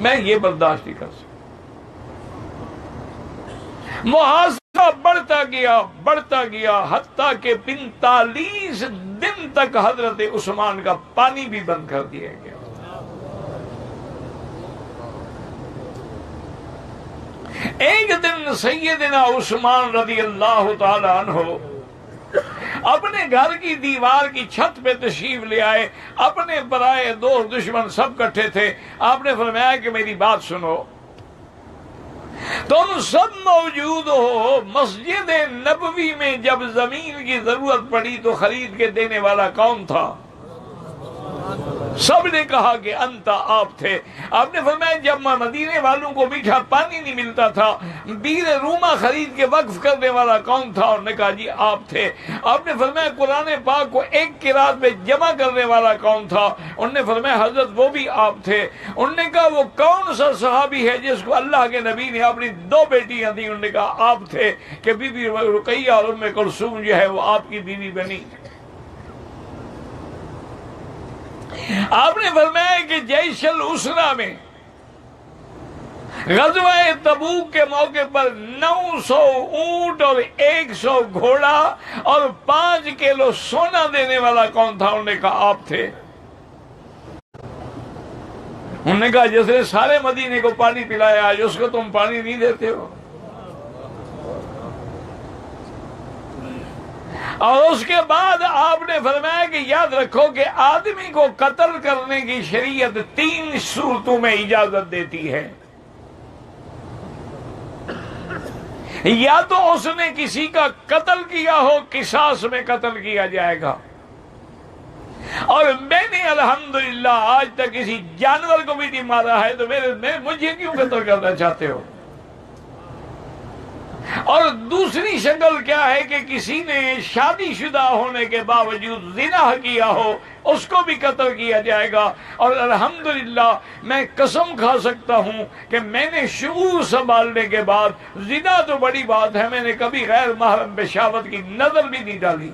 Speaker 2: میں یہ برداشت نہیں کر سکتا. محاصرہ بڑھتا گیا حتیٰ کہ 45 دن تک حضرت عثمان کا پانی بھی بند کر دیا گیا. ایک دن سیدنا عثمان رضی اللہ تعالی عنہ اپنے گھر کی دیوار کی چھت پہ تشریف لے آئے. اپنے برائے دوست دشمن سب کٹھے تھے. آپ نے فرمایا کہ میری بات سنو، تم سب موجود ہو. مسجد نبوی میں جب زمین کی ضرورت پڑی تو خرید کے دینے والا کون تھا؟ سب نے کہا کہ انتا، آپ تھے. آپ نے فرمایا جب مدینے والوں کو میٹھا پانی نہیں ملتا تھا، بیر روما خرید کے وقف کرنے والا کون تھا؟ انہوں نے کہا جی آپ تھے. آپ نے فرمایا قرآن پاک کو ایک قرات میں جمع کرنے والا کون تھا؟ انہوں نے فرمایا حضرت وہ بھی آپ تھے. انہوں نے کہا وہ کون سا صحابی ہے جس کو اللہ کے نبی نے اپنی 2 بیٹیاں دی؟ انہوں نے کہا آپ تھے کہ بی بی رقیہ اور ام کلثوم جو ہے وہ آپ کی بیوی بنی. آپ نے فرمایا کہ جیش الاسرہ میں غزوہ تبوک کے موقع پر 900 اونٹ اور 100 گھوڑا اور 5 کلو سونا دینے والا کون تھا؟ انہوں نے کہا آپ تھے. انہوں نے کہا جس نے سارے مدینے کو پانی پلایا آج اس کو تم پانی نہیں دیتے ہو. اور اس کے بعد آپ نے فرمایا کہ یاد رکھو کہ آدمی کو قتل کرنے کی شریعت 3 صورتوں میں اجازت دیتی ہے. یا تو اس نے کسی کا قتل کیا ہو، قصاص میں قتل کیا جائے گا. اور میں نے الحمدللہ آج تک کسی جانور کو بھی نہیں مارا ہے، تو مجھے کیوں قتل کرنا چاہتے ہو؟ اور دوسری شکل کیا ہے کہ کسی نے شادی شدہ ہونے کے باوجود زنا کیا ہو، اس کو بھی قتل کیا جائے گا. اور الحمدللہ میں قسم کھا سکتا ہوں کہ میں نے شعور سنبھالنے کے بعد، زنا تو بڑی بات ہے، میں نے کبھی غیر محرم پہ شہوت کی نظر بھی نہیں ڈالی.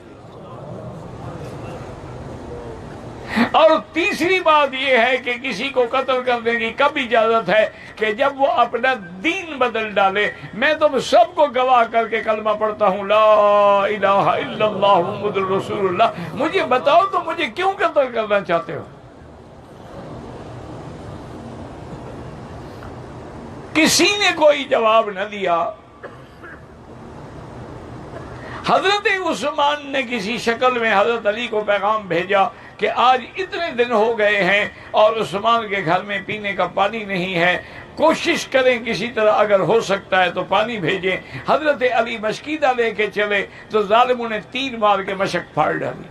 Speaker 2: اور تیسری بات یہ ہے کہ کسی کو قتل کرنے کی کب اجازت ہے کہ جب وہ اپنا دین بدل ڈالے. میں تم سب کو گواہ کر کے کلمہ پڑھتا ہوں، لا الہ الا اللہ محمد رسول اللہ. مجھے بتاؤ تو مجھے کیوں قتل کرنا چاہتے ہو؟ کسی نے کوئی جواب نہ دیا. حضرت عثمان نے کسی شکل میں حضرت علی کو پیغام بھیجا کہ آج اتنے دن ہو گئے ہیں اور عثمان کے گھر میں پینے کا پانی نہیں ہے، کوشش کریں کسی طرح اگر ہو سکتا ہے تو پانی بھیجیں. حضرت علی مشکیدہ لے کے چلے تو ظالموں نے 3 مار کے مشک پھاڑ ڈالی.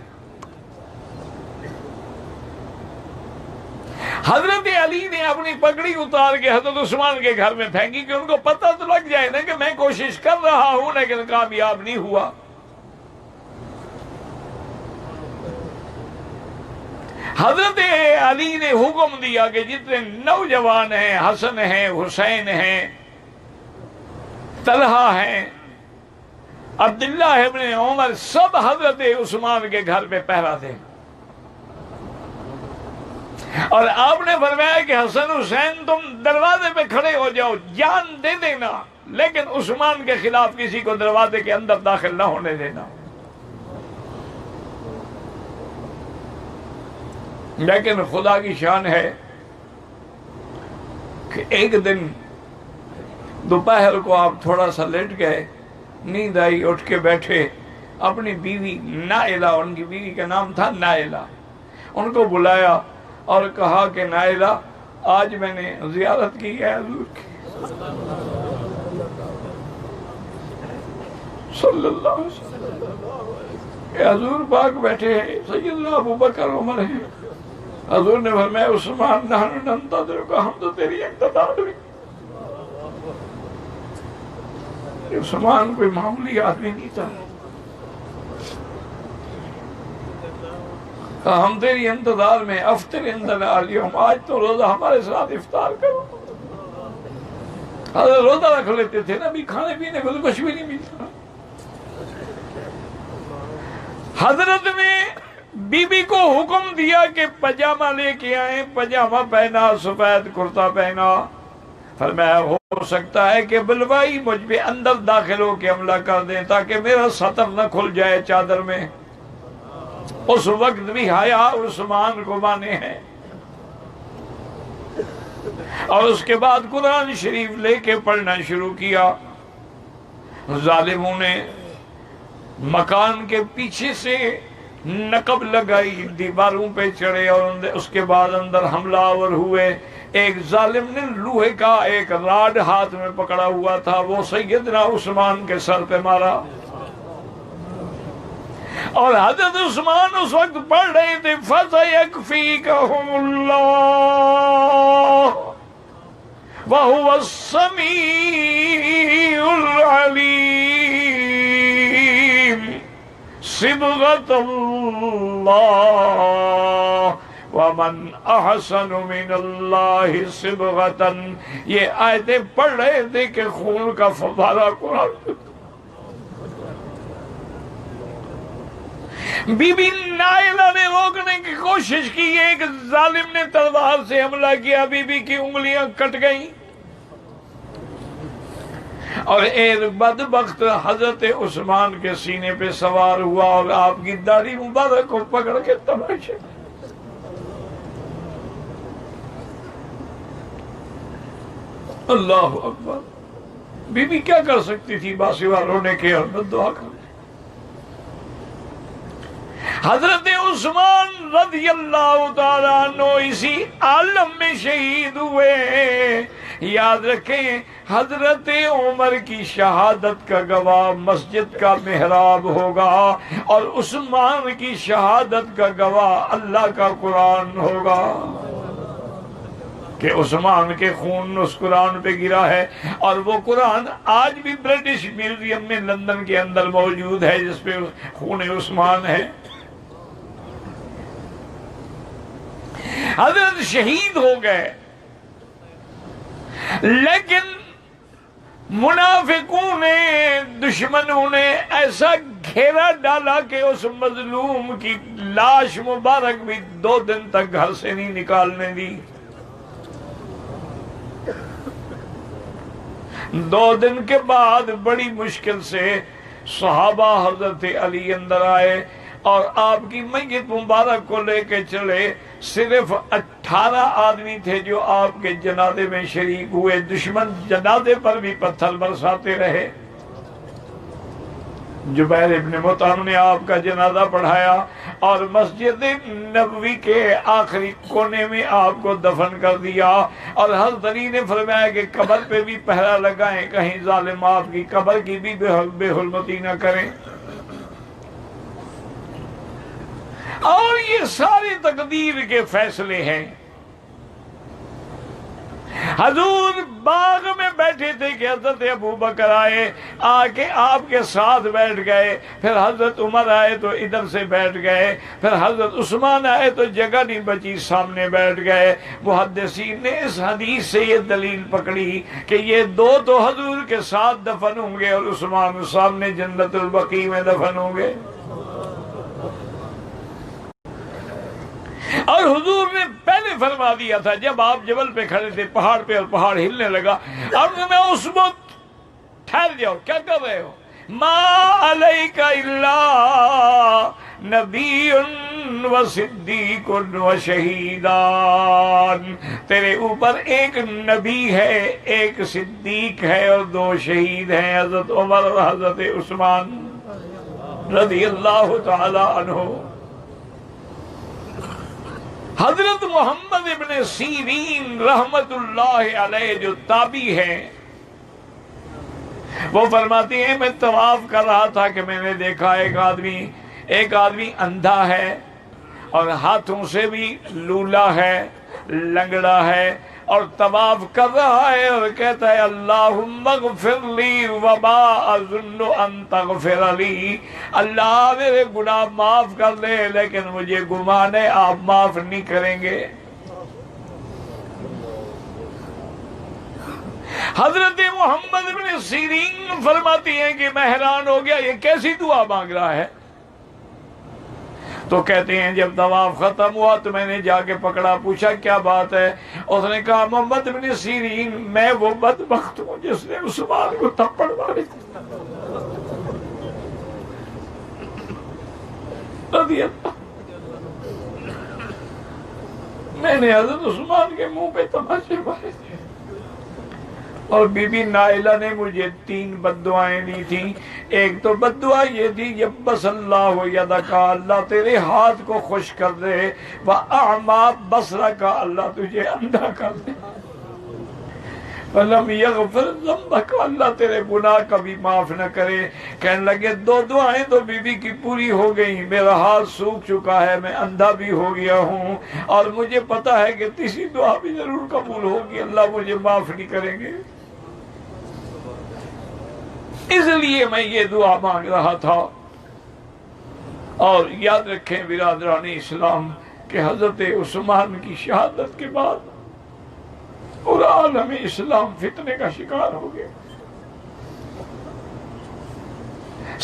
Speaker 2: حضرت علی نے اپنی پگڑی اتار کے حضرت عثمان کے گھر میں پھینکی کہ ان کو پتہ تو لگ جائے نا کہ میں کوشش کر رہا ہوں لیکن کامیاب نہیں ہوا. حضرت علی نے حکم دیا کہ جتنے نوجوان ہیں، حسن ہیں، حسین ہیں، طلحہ ہیں، عبداللہ ابن عمر، سب حضرت عثمان کے گھر پہ پہرا دیں. اور آپ نے فرمایا کہ حسن حسین تم دروازے پہ کھڑے ہو جاؤ، جان دے دینا، لیکن عثمان کے خلاف کسی کو دروازے کے اندر داخل نہ ہونے دینا. لیکن خدا کی شان ہے کہ ایک دن دوپہر کو آپ تھوڑا سا لیٹ گئے، نیند آئی، اٹھ کے بیٹھے، اپنی بیوی نائلہ، ان کی بیوی کا نام تھا نائلہ، ان کو بلایا اور کہا کہ نائلہ آج میں نے زیارت کی ہے حضور کی صلی اللہ علیہ وسلم. کہ حضور پاک بیٹھے ہیں، سیدنا ابو بکر عمر ہیں. حضور نے فرمایا عثمان نحن ننتظرک، ہم تو تیری انتظار میں. عثمان کوئی معمولی آدمی نہیں تھا. ہم تیری انتظار میں، افطر عندنا اليوم، آج تو روزہ ہمارے ساتھ افطار کرو. حضرت روزہ رکھ لیتے تھے نا، بھی کھانے پینے کو تو کچھ بھی نہیں ملتا. حضرت نے بی بی کو حکم دیا کہ پجامہ لے کے آئیں، پجامہ پہنا، سفید کرتا پہنا. فرمایا ہو سکتا ہے کہ بلوائی مجھ پہ اندر داخل ہو کے حملہ کر دیں تاکہ میرا سطر نہ کھل جائے چادر میں. اس وقت بھی حیا عثمان کو مانے ہیں. اور اس کے بعد قرآن شریف لے کے پڑھنا شروع کیا. ظالموں نے مکان کے پیچھے سے نقب لگائی، دیواروں پہ چڑھے اور اس کے بعد اندر حملہ آور ہوئے. ایک ظالم نے لوہے کا ایک راڈ ہاتھ میں پکڑا ہوا تھا، وہ سیدنا عثمان کے سر پہ مارا. اور حضرت عثمان اس وقت پڑھ رہے تھے فَسَيَكْفِيكَهُمُ اللَّهُ وَهُوَ السَّمِيعُ الْعَلِيمُ صِبْغَةَ اللَّهِ وَمَنْ أَحْسَنُ مِنَ اللَّهِ صِبْغَةً. یہ آیتیں پڑھ رہے تھے کہ خون کا فوارہ قرآن. بی بی نائلہ نے روکنے کی کوشش کی، ایک ظالم نے تلوار سے حملہ کیا، بی بی کی انگلیاں کٹ گئیں. اور ایک بدبخت حضرت عثمان کے سینے پہ سوار ہوا اور آپ کی داڑھی مبارک کو پکڑ کے تماشے. اللہ اکبر. بی بی کیا کر سکتی تھی باسوا رونے کے اور بد دعا کرنے. حضرت عثمان رضی اللہ تعالیٰ عنہ اسی عالم میں شہید ہوئے. یاد رکھیں حضرت عمر کی شہادت کا گواہ مسجد کا محراب ہوگا اور عثمان کی شہادت کا گواہ اللہ کا قرآن ہوگا کہ عثمان کے خون اس قرآن پہ گرا ہے. اور وہ قرآن آج بھی برٹش میوزیم میں لندن کے اندر موجود ہے جس پہ خون عثمان ہے. حضرت شہید ہو گئے لیکن منافقوں نے دشمنوں نے ایسا گھیرا ڈالا کہ اس مظلوم کی لاش مبارک بھی 2 دن تک گھر سے نہیں نکالنے دی. 2 دن کے بعد بڑی مشکل سے صحابہ حضرت علی اندر آئے اور آپ کی میت مبارک کو لے کے چلے. صرف 18 آدمی تھے جو آپ کے جنازے میں شریک ہوئے. دشمن جنازے پر بھی پتھر برساتے رہے. جبیر ابن مطعم نے آپ کا جنازہ پڑھایا اور مسجد نبوی کے آخری کونے میں آپ کو دفن کر دیا. اور حضرت علی نے فرمایا کہ قبر پہ بھی پہرا لگائیں کہیں ظالم آپ کی قبر کی بھی بے حرمتی نہ کریں. اور یہ سارے تقدیر کے فیصلے ہیں. حضور باغ میں بیٹھے تھے کہ حضرت ابو بکر آئے آ کے آپ کے ساتھ بیٹھ گئے. پھر حضرت عمر آئے تو ادھر سے بیٹھ گئے. پھر حضرت عثمان آئے تو جگہ نہیں بچی سامنے بیٹھ گئے. محدثین نے اس حدیث سے یہ دلیل پکڑی کہ یہ 2 تو حضور کے ساتھ دفن ہوں گے اور عثمان سامنے جنت البقیع میں دفن ہوں گے. اور حضور نے پہلے فرما دیا تھا جب آپ جبل پہ کھڑے تھے پہاڑ پہ اور پہاڑ ہلنے لگا اور میں اس وقت ٹھہر جاؤ کیا کر رہے ہو. ما علیک الا نبی و صدیق و شہیدان. تیرے اوپر ایک نبی ہے ایک صدیق ہے اور 2 شہید ہیں حضرت عمر اور حضرت عثمان رضی اللہ تعالی عنہ. حضرت محمد ابن سیرین رحمت اللہ علیہ جو تابعی ہیں وہ فرماتے ہیں میں طواف کر رہا تھا کہ میں نے دیکھا ایک آدمی اندھا ہے اور ہاتھوں سے بھی لولا ہے لنگڑا ہے اور طواف کر رہا ہے اور کہتا ہے اللہم اغفر لی وما اظن ان تغفر لی. اللہ میرے گناہ معاف کر لے لیکن مجھے گمان ہے آپ معاف نہیں کریں گے. حضرت محمد بن سیرین فرماتی ہیں کہ میں حیران ہو گیا یہ کیسی دعا مانگ رہا ہے. تو کہتے ہیں جب طواف ختم ہوا تو میں نے جا کے پکڑا پوچھا کیا بات ہے. اس نے کہا محمد بن سیرین میں وہ بدبخت ہوں جس نے عثمان کو تھپڑ ماری. میں نے حضرت عثمان کے منہ پہ تماشے مارے تھے. اور بی بی نائلہ نے مجھے 3 بددعائیں دی تھیں. ایک تو بددعا یہ تھی یبس اللہ یدک اللہ تیرے ہاتھ کو خوش کر دے وَأَعْمَا بَصْرَكَ اللہ تجھے اندھا کر دے وَلَمْ يَغْفِرْ ذَنْبَكَ اللہ تیرے گناہ کبھی معاف نہ کرے. کہنے لگے 2 دعائیں تو بی بی کی پوری ہو گئی. میرا ہاتھ سوکھ چکا ہے میں اندھا بھی ہو گیا ہوں اور مجھے پتا ہے کہ تیسری دعا بھی ضرور قبول ہوگی اللہ مجھے معاف نہیں کریں گے. اس لیے میں یہ دعا مانگ رہا تھا. اور یاد رکھیں برادران اسلام کہ حضرت عثمان کی شہادت کے بعد پورا عالم اسلام فتنے کا شکار ہو گیا.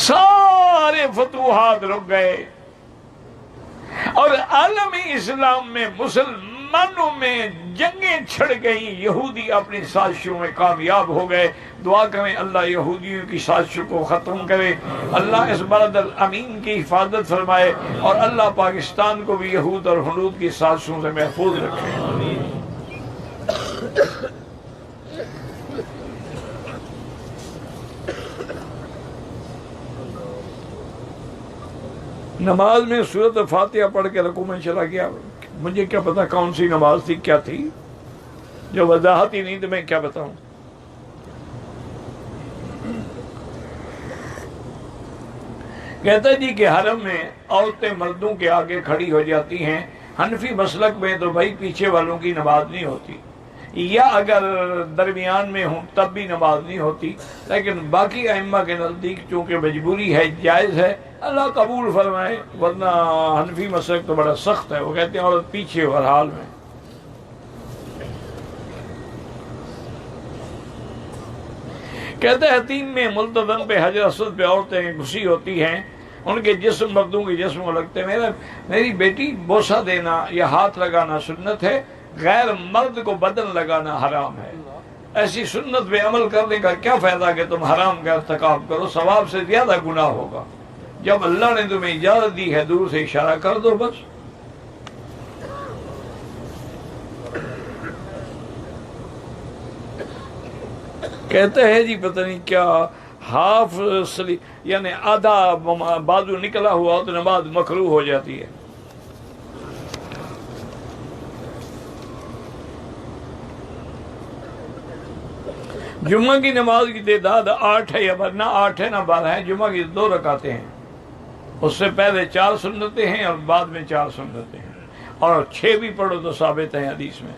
Speaker 2: سارے فتوحات رک گئے اور عالم اسلام میں مسلمانوں میں جنگیں چھڑ گئیں. یہودی اپنی سازشوں میں کامیاب ہو گئے. دعا کریں اللہ یہودیوں کی سازشوں کو ختم کرے. اللہ اس بلد الامین کی حفاظت فرمائے اور اللہ پاکستان کو بھی یہود اور حنود کی سازشوں سے محفوظ رکھے. نماز میں سورۃ فاتحہ پڑھ کے رکوع میں چلا گیا. مجھے کیا پتا کون سی نماز تھی, کیا تھی, جو وضاحت ہی نہیں تو میں کیا بتاؤں. کہتا جی کہ حرم میں عورتیں مردوں کے آگے کھڑی ہو جاتی ہیں. حنفی مسلک میں تو بھائی پیچھے والوں کی نماز نہیں ہوتی, یا اگر درمیان میں ہوں تب بھی نماز نہیں ہوتی. لیکن باقی ائمہ کے نزدیک چونکہ مجبوری ہے, جائز ہے, اللہ قبول فرمائے. ورنہ حنفی مسلک تو بڑا سخت ہے, وہ کہتے ہیں عورت پیچھے ہر حال میں. کہتے ہیں حتیم میں ملتزم پہ حجر اسود پہ عورتیں گھسی ہوتی ہیں, ان کے جسم مردوں کے جسم کو لگتے ہیں. میری بیٹی بوسہ دینا یا ہاتھ لگانا سنت ہے, غیر مرد کو بدن لگانا حرام ہے. ایسی سنت پہ عمل کرنے کا کیا فائدہ کہ تم حرام کا ارتکاب کرو, ثواب سے زیادہ گناہ ہوگا. جب اللہ نے تمہیں اجازت دی ہے دور سے اشارہ کر دو بس. کہتے ہیں جی پتہ نہیں کیا ہاف یعنی آدھا بازو نکلا ہوا تو نماز مکروہ ہو جاتی ہے. جمعہ کی نماز کی تعداد 8 ہے, یا نہ 8 ہے نہ 12 ہے. جمعہ کی 2 رکعتیں ہیں, اس سے پہلے 4 سنتیں ہیں اور بعد میں 4 سنتیں ہیں, اور 6 بھی پڑھو تو ثابت ہے حدیث میں.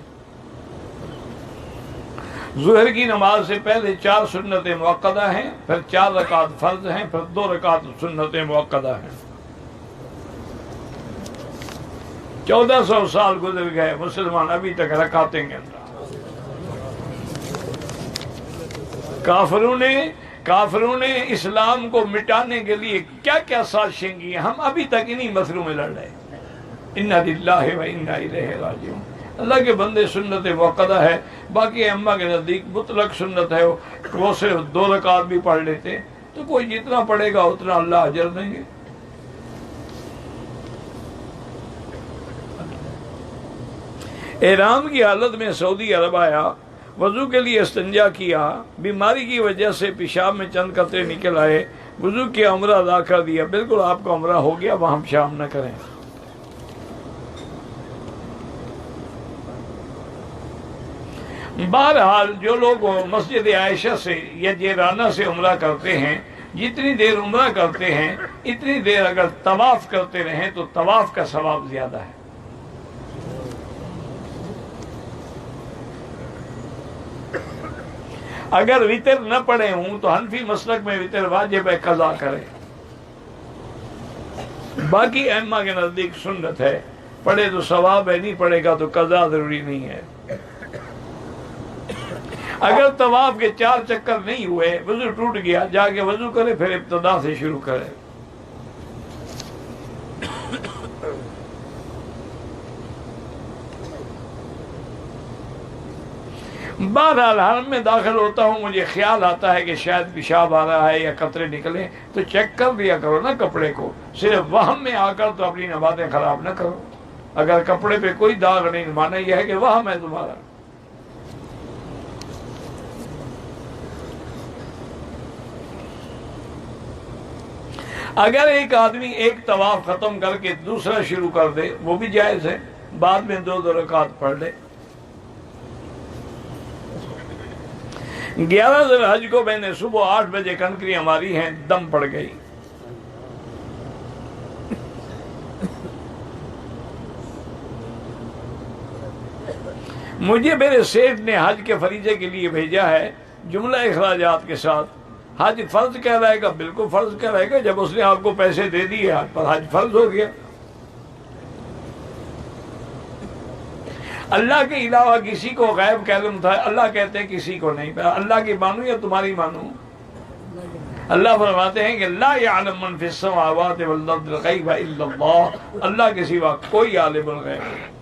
Speaker 2: ظہر کی نماز سے پہلے 4 سنتیں مؤکدہ ہیں, پھر 4 رکعت فرض ہیں, پھر 2 رکعت سنتیں مؤکدہ ہیں. 1400 سال گزر گئے, مسلمان ابھی تک رکعتیں گنتا. کافروں نے اسلام کو مٹانے کے لیے کیا کیا سازشیں کی, ہم ابھی تک انہی مسئلوں میں لڑ رہے ہیں. انا للہ و انا الیہ راجعون. اللہ کے بندے سنت مؤکدہ ہے, باقی ائمہ کے نزدیک مطلق سنت ہے, وہ صرف 2 رکعت بھی پڑھ لیتے تو کوئی جتنا پڑھے گا اتنا اللہ اجر دیں گے. احرام کی حالت میں سعودی عرب آیا, وضو کے لیے استنجا کیا, بیماری کی وجہ سے پیشاب میں چند قطرے نکل آئے, وضو کیا, عمرہ ادا کر دیا, بالکل آپ کا عمرہ ہو گیا, وہاں شام نہ کریں. بہرحال جو لوگ مسجد عائشہ سے یا جیرانہ سے عمرہ کرتے ہیں, جتنی دیر عمرہ کرتے ہیں اتنی دیر اگر طواف کرتے رہیں تو طواف کا ثواب زیادہ ہے. اگر وطر نہ پڑھے ہوں تو حنفی مسلک میں وطر واجب ہے, قضا کرے. باقی ائمہ کے نزدیک سنت ہے, پڑھے تو ثواب ہے, نہیں پڑھے گا تو قضا ضروری نہیں ہے. اگر طواف کے 4 چکر نہیں ہوئے, وضو ٹوٹ گیا, جا کے وضو کرے, پھر ابتدا سے شروع کرے. بہرحال حرم میں داخل ہوتا ہوں, مجھے خیال آتا ہے کہ شاید پیشاب آ رہا ہے یا قطرے نکلے, تو چیک کر لیا کرو نا کپڑے کو. صرف وہم میں آ کر تو اپنی نمازیں خراب نہ کرو. اگر کپڑے پہ کوئی داغ نہیں, مانا یہ ہے کہ وہم ہے تمہارا. اگر ایک آدمی ایک طواف ختم کر کے دوسرا شروع کر دے وہ بھی جائز ہے, بعد میں 2 رکعت پڑھ لے. 11 ذی الحج کو میں نے صبح 8 بجے کنکریاں ماری ہیں, دم پڑ گئی. مجھے میرے سیٹھ نے حج کے فریضے کے لیے بھیجا ہے جملہ اخراجات کے ساتھ. حج فرض کہلائے گا, بالکل فرض کہلائے گا. جب اس نے آپ کو پیسے دے دیے پر حج فرض ہو گیا. اللہ کے علاوہ کسی کو غیب کا علم تھا, اللہ کہتے ہیں کسی کو نہیں. اللہ کی مانو یا تمہاری مانو؟ اللہ فرماتے ہیں کہ لا یعلم من فی السماوات والارض الغیب الا اللہ, اللہ کے سوا کوئی عالم الغیب نہیں.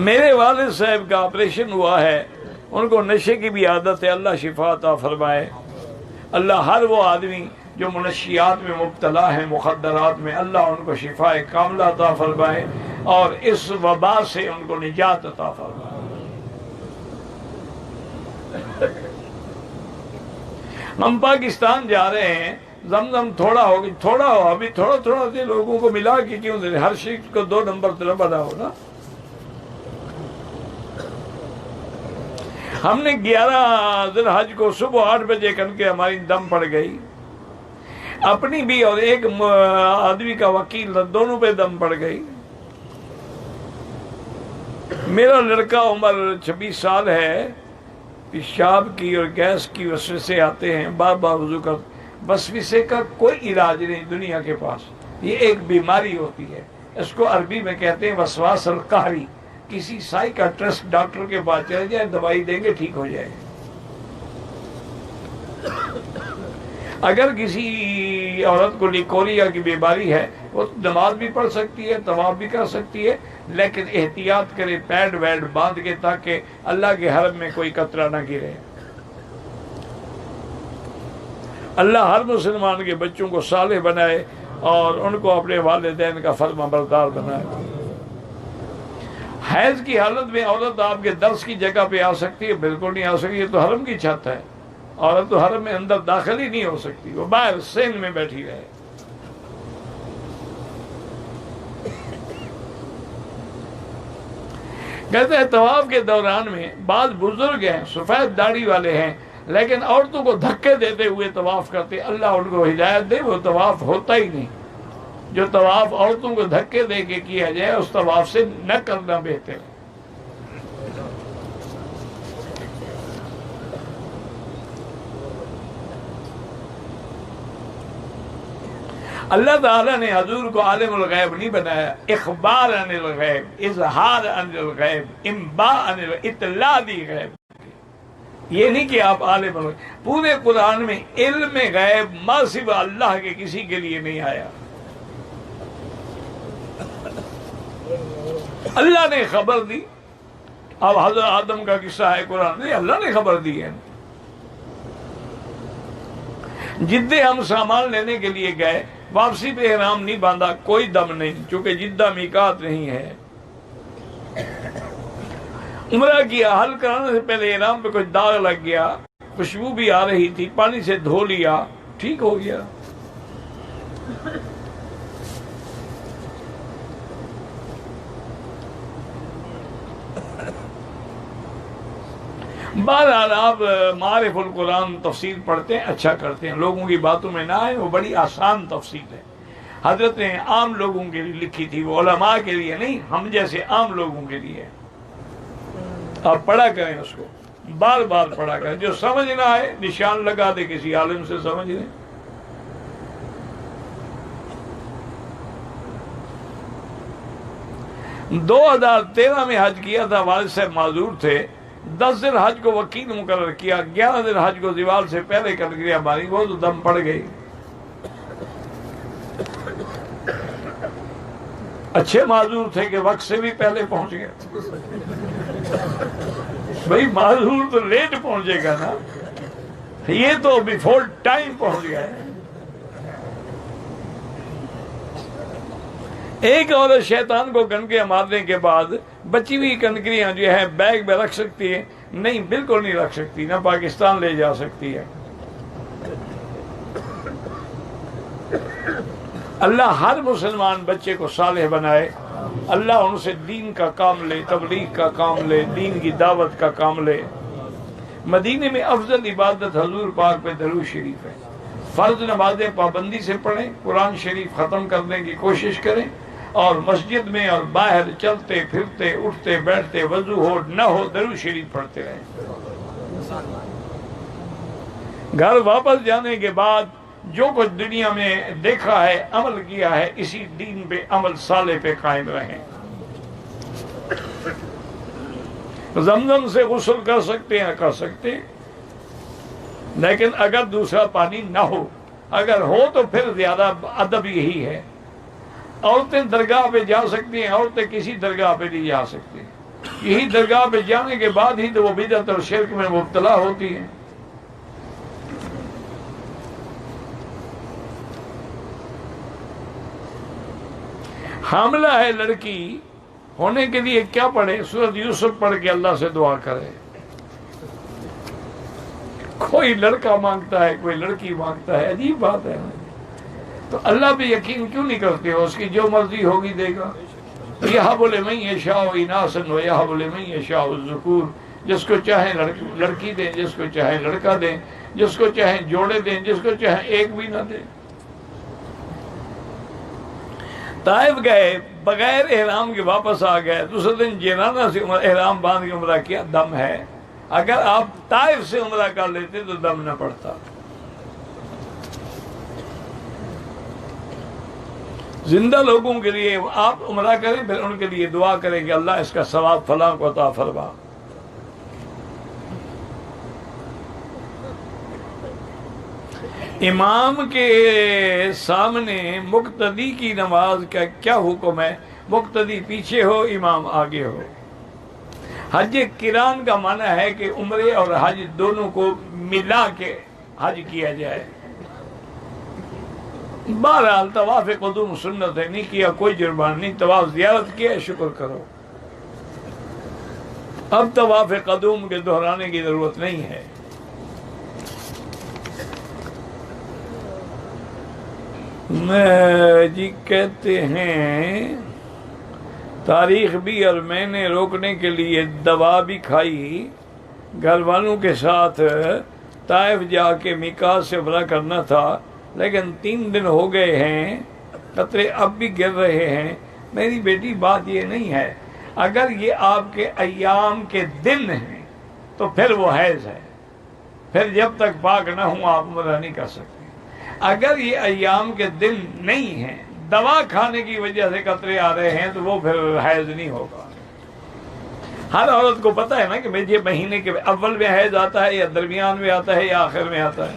Speaker 2: میرے والد صاحب کا آپریشن ہوا ہے, ان کو نشے کی بھی عادت ہے, اللہ شفا عطا فرمائے. اللہ ہر وہ آدمی جو منشیات میں مبتلا ہیں, مخدرات میں, اللہ ان کو شفا کاملہ عطا فرمائے اور اس وبا سے ان کو نجات عطا فرمائے. ہم پاکستان جا رہے ہیں، زمزم تھوڑا ہو ابھی تھوڑا تھوڑا سے لوگوں کو ملا کے کیوں دے رہے؟ ہر شخص کو 2 نمبر طرف بنا ہو نا۔ ہم نے 11 ذی الحج کو صبح 8 بجے کر کے ہماری دم پڑ گئی، اپنی بھی اور ایک آدمی کا وکیل دونوں پہ دم پڑ گئی۔ میرا لڑکا عمر 26 سال ہے، پیشاب کی اور گیس کی وسوسے آتے ہیں، بار بار وضو کر، وسوسے کا کوئی علاج نہیں دنیا کے پاس، یہ ایک بیماری ہوتی ہے، اس کو عربی میں کہتے ہیں وسواس القہری۔ کسی سائیکاٹرسٹ ڈاکٹر کے پاس چلے جائیں، دوائی دیں گے ٹھیک ہو جائے گا۔ اگر کسی عورت کو لیکوریا کی بیماری ہے، وہ نماز بھی پڑھ سکتی ہے، طواف بھی کر سکتی ہے، لیکن احتیاط کرے، پیڈ ویڈ باندھ کے، تاکہ اللہ کے حرم میں کوئی قطرہ نہ گرے۔ اللہ ہر مسلمان کے بچوں کو صالح بنائے اور ان کو اپنے والدین کا فرما بردار بنائے۔ حیض کی حالت میں عورت آپ کے درس کی جگہ پہ آ سکتی ہے؟ بالکل نہیں آ سکتی، یہ تو حرم کی چھت ہے، عورت تو حرم میں اندر داخل ہی نہیں ہو سکتی، وہ باہر سین میں بیٹھی رہے۔ کہتے ہیں طواف کے دوران میں بعض بزرگ ہیں، سفید داڑھی والے ہیں، لیکن عورتوں کو دھکے دیتے ہوئے طواف کرتے، اللہ ان کو ہدایت دے، وہ طواف ہوتا ہی نہیں۔ جو طواف عورتوں کو دھکے دے کے کیا جائے، اس طواف سے نہ کرنا بہتر ہے۔ اللہ تعالیٰ نے حضور کو عالم الغیب نہیں بنایا، اخبار عن الغیب، اظہار عن الغیب، انباء عن اطلاع دی غیب۔ یہ نہیں کہ آپ عالم الغیب، پورے قرآن میں علم غیب ما سوا اللہ کے کسی کے لیے نہیں آیا۔ اللہ نے خبر دی، اب حضرت آدم کا قصہ ہے قرآن میں، اللہ نے خبر دی ہے۔ جدے ہم سامان لینے کے لیے گئے، واپسی پہ احرام نہیں باندھا، کوئی دم نہیں، چونکہ جدہ میقات نہیں ہے۔ عمرہ کیا، حل کرانے سے پہلے احرام پہ کچھ داغ لگ گیا، خوشبو بھی آ رہی تھی، پانی سے دھو لیا، ٹھیک ہو گیا۔ بہرحال آپ معارف القرآن تفسیر پڑھتے ہیں، اچھا کرتے ہیں، لوگوں کی باتوں میں نہ آئے، وہ بڑی آسان تفسیر ہے، حضرت نے عام لوگوں کے لیے لکھی تھی، وہ علماء کے لیے نہیں، ہم جیسے عام لوگوں کے لیے۔ آپ پڑھا کریں اس کو، بار بار پڑھا کریں، جو سمجھ نہ آئے نشان لگا دے، کسی عالم سے سمجھ لیں۔ دو 2013 میں حج کیا تھا، والد صاحب معذور تھے، 10 دن حج کو وکیل مقرر کیا، 11 دن حج کو زوال سے پہلے کر گیا ہماری، وہ تو دم پڑ گئی۔ اچھے معذور تھے کہ وقت سے بھی پہلے پہنچ گئے۔ بھئی معذور تو لیٹ پہنچے گا نا، یہ تو بیفور ٹائم پہنچ گیا ہے۔ ایک عورت شیطان کو کنکریاں مارنے کے بعد بچی ہوئی کنکریاں جو ہے بیگ میں رکھ سکتی ہے؟ نہیں، بالکل نہیں رکھ سکتی، نہ پاکستان لے جا سکتی ہے۔ اللہ ہر مسلمان بچے کو صالح بنائے، اللہ ان سے دین کا کام لے، تبلیغ کا کام لے، دین کی دعوت کا کام لے۔ مدینے میں افضل عبادت حضور پاک پہ درود شریف ہے۔ فرض نمازیں پابندی سے پڑھیں، قرآن شریف ختم کرنے کی کوشش کریں، اور مسجد میں اور باہر چلتے پھرتے اٹھتے بیٹھتے وضو ہو نہ ہو درود شریف پڑھتے رہیں۔ گھر واپس جانے کے بعد جو کچھ دنیا میں دیکھا ہے، عمل کیا ہے، اسی دین پہ عمل صالح پہ قائم رہیں۔ زمزم سے غسل کر سکتے ہیں، کر سکتے ہیں، لیکن اگر دوسرا پانی نہ ہو، اگر ہو تو پھر زیادہ ادب یہی ہے۔ عورتیں درگاہ پہ جا سکتی ہیں، عورتیں کسی درگاہ پہ نہیں جا سکتی، یہی درگاہ پہ جانے کے بعد ہی تو وہ بدعت اور شرک میں مبتلا ہوتی ہیں۔ حاملہ ہے لڑکی، ہونے کے لیے کیا پڑھے؟ سورۃ یوسف پڑھ کے اللہ سے دعا کرے۔ کوئی لڑکا مانگتا ہے، کوئی لڑکی مانگتا ہے، عجیب بات ہے. تو اللہ پہ یقین کیوں نہیں کرتے ہو؟ اس کی جو مرضی ہوگی دے گا. یہب لمن یشاء اناثا ویہب لمن یشاء الذکور، جس کو چاہیں لڑکی دیں، جس کو چاہیں لڑکا دیں، جس کو چاہیں جوڑے دیں، جس کو چاہیں ایک بھی نہ دیں. طائف گئے بغیر احرام کے واپس آ گئے. دوسرے دن جنانہ سے احرام باندھ کے عمرہ کیا. دم ہے. اگر آپ طائف سے عمرہ کر لیتے تو دم نہ پڑتا. زندہ لوگوں کے لیے آپ عمرہ کریں، پھر ان کے لیے دعا کریں کہ اللہ اس کا ثواب فلاں کو عطا فرما. امام کے سامنے مقتدی کی نماز کا کیا حکم ہے؟ مقتدی پیچھے ہو، امام آگے ہو. حج قران کا معنی ہے کہ عمرے اور حج دونوں کو ملا کے حج کیا جائے. بہرحال طواف قدوم سنت ہے، نہیں کیا کوئی جرمان نہیں. طواف زیارت کیا شکر کرو. اب طواف قدوم کے دہرانے کی ضرورت نہیں ہے. جی کہتے ہیں تاریخ بھی اور میں نے روکنے کے لیے دوا بھی کھائی. گھر والوں کے ساتھ طائف جا کے میقات سے عمرہ کرنا تھا، لیکن 3 دن ہو گئے ہیں، قطرے اب بھی گر رہے ہیں. میری بیٹی بات یہ نہیں ہے. اگر یہ آپ کے ایام کے دن ہیں تو پھر وہ حیض ہے، پھر جب تک پاک نہ ہوں آپ عمرہ نہیں کر سکتے. اگر یہ ایام کے دن نہیں ہیں، دوا کھانے کی وجہ سے قطرے آ رہے ہیں، تو وہ پھر حیض نہیں ہوگا. ہر عورت کو پتہ ہے نا کہ یہ مہینے کے اول میں حیض آتا ہے یا درمیان میں آتا ہے یا آخر میں آتا ہے.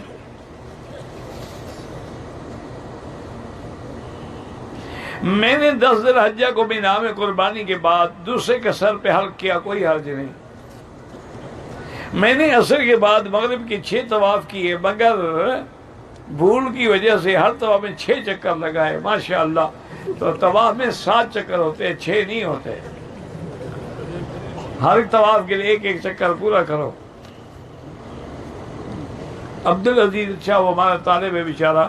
Speaker 2: میں نے 10 ذی الحجہ کو بھی نام قربانی کے بعد دوسرے کے سر پہ حلق کیا، کوئی حرج نہیں. میں نے عصر کے بعد مغرب کے 6 طواف کیے، مگر بھول کی وجہ سے ہر طواف میں 6 چکر لگائے. ماشاءاللہ. تو طواف میں 7 چکر ہوتے ہیں، 6 نہیں ہوتے. ہر طواف کے لیے ایک چکر پورا کرو. عبدالعزیز اچھا وہ ہمارا طالب ہے بیچارہ،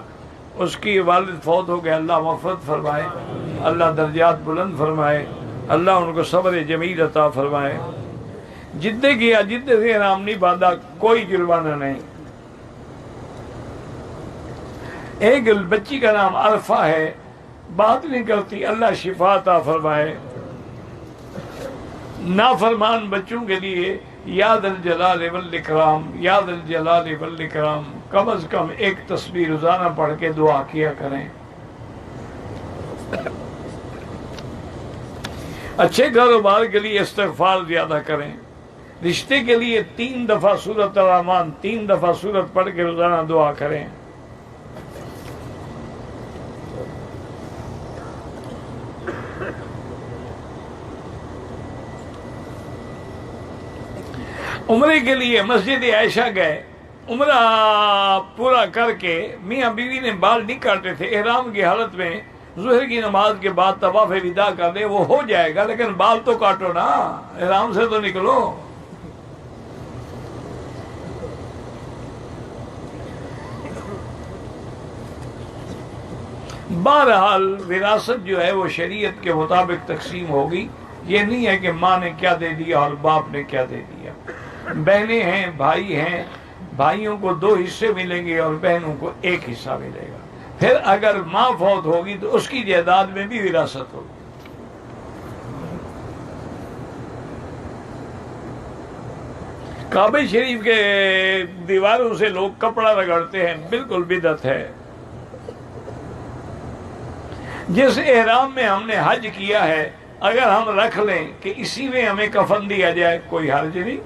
Speaker 2: اس کی والد فوت ہو گئے. اللہ مغفرت فرمائے، اللہ درجات بلند فرمائے، اللہ ان کو صبر جمیل عطا فرمائے. جدے کیا، جدے سے انعام نہیں باندھا، کوئی جرمانہ نہیں. ایک بچی کا نام عرفہ ہے، بات نہیں کرتی، اللہ شفا عطا فرمائے. نافرمان بچوں کے لیے یاد الجلال والاکرام، یاد الجلال والاکرام، کم از کم ایک تسبیح روزانہ پڑھ کے دعا کیا کریں. اچھے کاروبار کے لیے استغفار زیادہ کریں. رشتے کے لیے 3 دفعہ سورۃ الرحمن، 3 دفعہ سورت پڑھ کے روزانہ دعا کریں. عمرے کے لیے مسجد عائشہ گئے. عمرہ پورا کر کے میاں بیوی نے بال نہیں کاٹے تھے. احرام کی حالت میں ظہر کی نماز کے بعد طواف وداع کر لے، وہ ہو جائے گا، لیکن بال تو کاٹو نا، احرام سے تو نکلو. بہرحال وراثت جو ہے وہ شریعت کے مطابق تقسیم ہوگی. یہ نہیں ہے کہ ماں نے کیا دے دیا اور باپ نے کیا دے دیا. بہنیں ہیں، بھائی ہیں، بھائیوں کو 2 حصے ملیں گے اور بہنوں کو 1 حصہ ملے گا. پھر اگر ماں فوت ہوگی تو اس کی جائیداد میں بھی وراثت ہوگی. کعبہ شریف کے دیواروں سے لوگ کپڑا رگڑتے ہیں، بالکل بدعت ہے. جس احرام میں ہم نے حج کیا ہے اگر ہم رکھ لیں کہ اسی میں ہمیں کفن دیا جائے، کوئی حرج نہیں.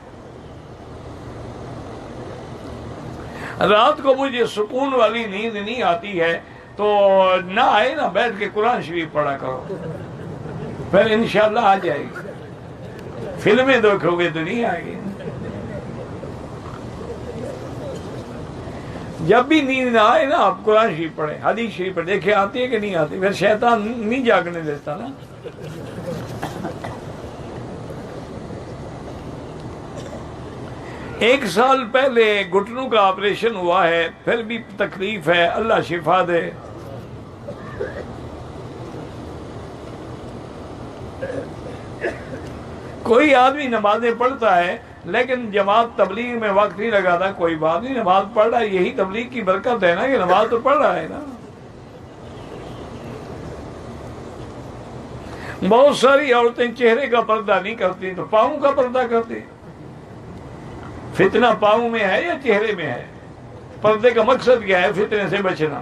Speaker 2: رات کو مجھے سکون والی نیند نہیں آتی ہے تو نہ آئے نہ بیٹھ کے قرآن شریف پڑھا کرو، پھر انشاءاللہ آ جائے گی. فلمیں دیکھو گے تو نہیں آئے گی. جب بھی نیند نہ آئے نا آپ قرآن شریف پڑھیں، حدیث شریف پڑھیں. دیکھیں آتی ہے کہ نہیں آتی، پھر شیطان نہیں جاگنے دیتا نا. 1 سال پہلے گھٹنوں کا آپریشن ہوا ہے، پھر بھی تکلیف ہے، اللہ شفا دے۔ کوئی آدمی نمازیں پڑھتا ہے لیکن جماعت تبلیغ میں وقت نہیں لگاتا، کوئی بات نہیں، نماز پڑھ رہا ہے، یہی تبلیغ کی برکت ہے نا کہ نماز تو پڑھ رہا ہے نا۔ بہت ساری عورتیں چہرے کا پردہ نہیں کرتی تو پاؤں کا پردہ کرتی۔ فتنہ پاؤں میں ہے یا چہرے میں ہے؟ پردے کا مقصد کیا ہے؟ فتنے سے بچنا۔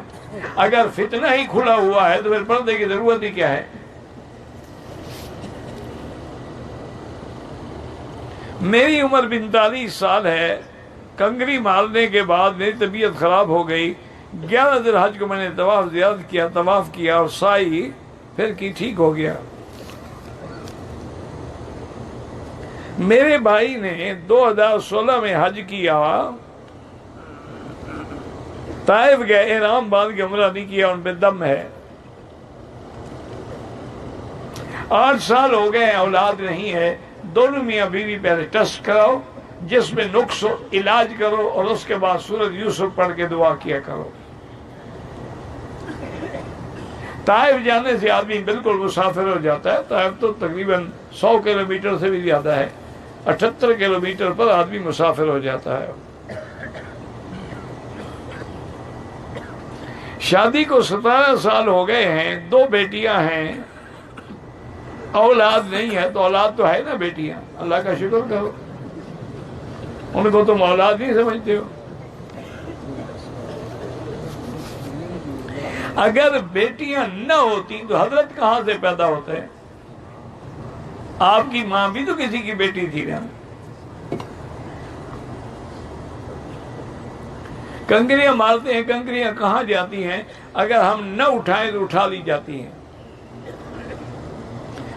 Speaker 2: اگر فتنہ ہی کھلا ہوا ہے تو پھر پردے کی ضرورت ہی کیا ہے؟ میری عمر 45 سال ہے، کنگری مارنے کے بعد میری طبیعت خراب ہو گئی۔ 11 ذی الحج کو میں نے طواف کیا اور سائی پھر کی، ٹھیک ہو گیا۔ میرے بھائی نے 2016 میں حج کیا، طائف گئے، احرام باندھ کے عمرہ نہیں کیا، ان پہ دم ہے۔ 8 سال ہو گئے، اولاد نہیں ہے۔ دونوں میاں بیوی پہلے ٹیسٹ کراؤ، جس میں نقص ہو علاج کرو، اور اس کے بعد سورۃ یوسف پڑھ کے دعا کیا کرو۔ طائف جانے سے آدمی بالکل مسافر ہو جاتا ہے۔ طائف تو تقریباً 100 کلومیٹر سے بھی زیادہ ہے، 78 کلومیٹر پر آدمی مسافر ہو جاتا ہے۔ شادی کو 17 سال ہو گئے ہیں، 2 بیٹیاں ہیں، اولاد نہیں ہے تو اولاد تو ہے نا بیٹیاں، اللہ کا شکر کرو۔ ان کو تم اولاد نہیں سمجھتے ہو۔ اگر بیٹیاں نہ ہوتی تو حضرت کہاں سے پیدا ہوتے ہیں؟ آپ کی ماں بھی تو کسی کی بیٹی تھی نا۔ کنکریاں مارتے ہیں، کنکریاں کہاں جاتی ہیں؟ اگر ہم نہ اٹھائیں تو اٹھا لی جاتی ہیں۔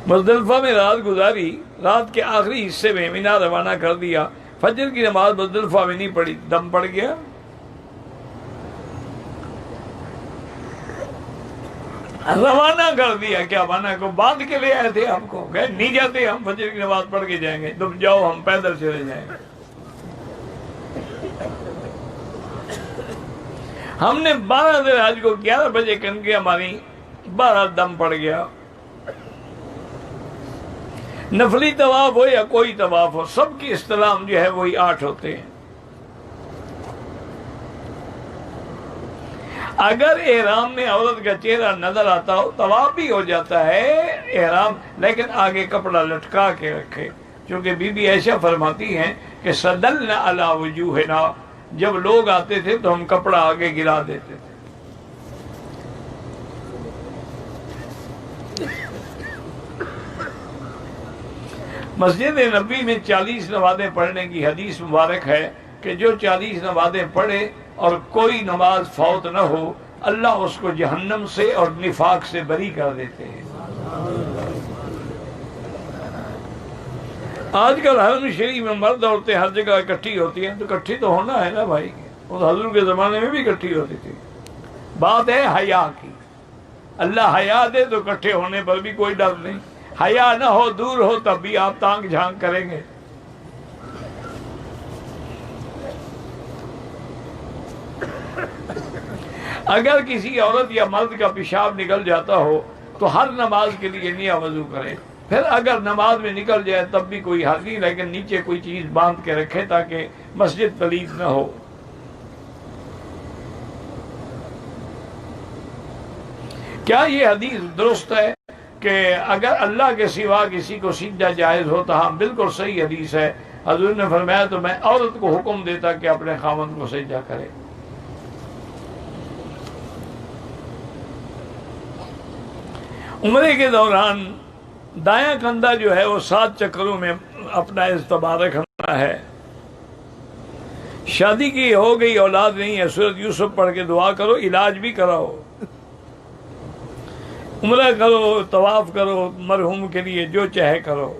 Speaker 2: مزدلفہ میں رات گزاری، رات کے آخری حصے میں مینا روانہ کر دیا، فجر کی نماز مزدلفہ میں نہیں پڑھی، دم پڑ گیا۔ روانہ کر دیا، کیا مانا کو باندھ کے لے آئے تھے ہم کو، کہ نہیں جاتے ہم فجر کی نماز پڑھ کے جائیں گے، تم جاؤ ہم پیدل چلے جائیں گے۔ ہم نے 12 ذی الحج کو 11 بجے کنکریاں ماری، 12 دم پڑ گیا۔ نفلی طواف ہو یا کوئی طواف ہو، سب کی استلام جو ہے وہی 8 ہوتے ہیں۔ اگر احرام میں عورت کا چہرہ نظر آتا ہو، طواف بھی ہو جاتا ہے احرام، لیکن آگے کپڑا لٹکا کے رکھے، کیونکہ بی بی عائشہ فرماتی ہیں کہ صدلنا علی وجوہنا، جب لوگ آتے تھے تو ہم کپڑا آگے گرا دیتے تھے۔ مسجد نبوی میں 40 نمازیں پڑھنے کی حدیث مبارک ہے کہ جو 40 نمازیں پڑھے اور کوئی نماز فوت نہ ہو، اللہ اس کو جہنم سے اور نفاق سے بری کر دیتے ہیں۔ آج کل حرم شریف میں مرد عورتیں ہر جگہ اکٹھی ہوتی ہیں، تو اکٹھی تو ہونا ہے نا بھائی، اور حضور کے زمانے میں بھی اکٹھی ہوتی تھی۔ بات ہے حیا کی، اللہ حیا دے تو اکٹھے ہونے پر بھی کوئی ڈر نہیں، حیا نہ ہو، دور ہو، تب بھی آپ تانگ جھانک کریں گے۔ اگر کسی عورت یا مرد کا پیشاب نکل جاتا ہو تو ہر نماز کے لیے نیا وضو کرے، پھر اگر نماز میں نکل جائے تب بھی کوئی حرج نہیں، لیکن نیچے کوئی چیز باندھ کے رکھے تاکہ مسجد پلید نہ ہو۔ کیا یہ حدیث درست ہے کہ اگر اللہ کے سوا کسی کو سجدہ جائز ہو؟ تو ہاں، بالکل صحیح حدیث ہے۔ حضور نے فرمایا تو میں عورت کو حکم دیتا کہ اپنے خاوند کو سجدہ کرے۔ عمرے کے دوران دایاں کندھا جو ہے وہ 7 چکروں میں اپنا استباع رکھنا ہے۔ شادی کی ہو گئی، اولاد نہیں ہے، سورۃ یوسف پڑھ کے دعا کرو، علاج بھی کراؤ، عمرہ کرو، طواف کرو، مرحوم کے لیے جو چاہے کرو۔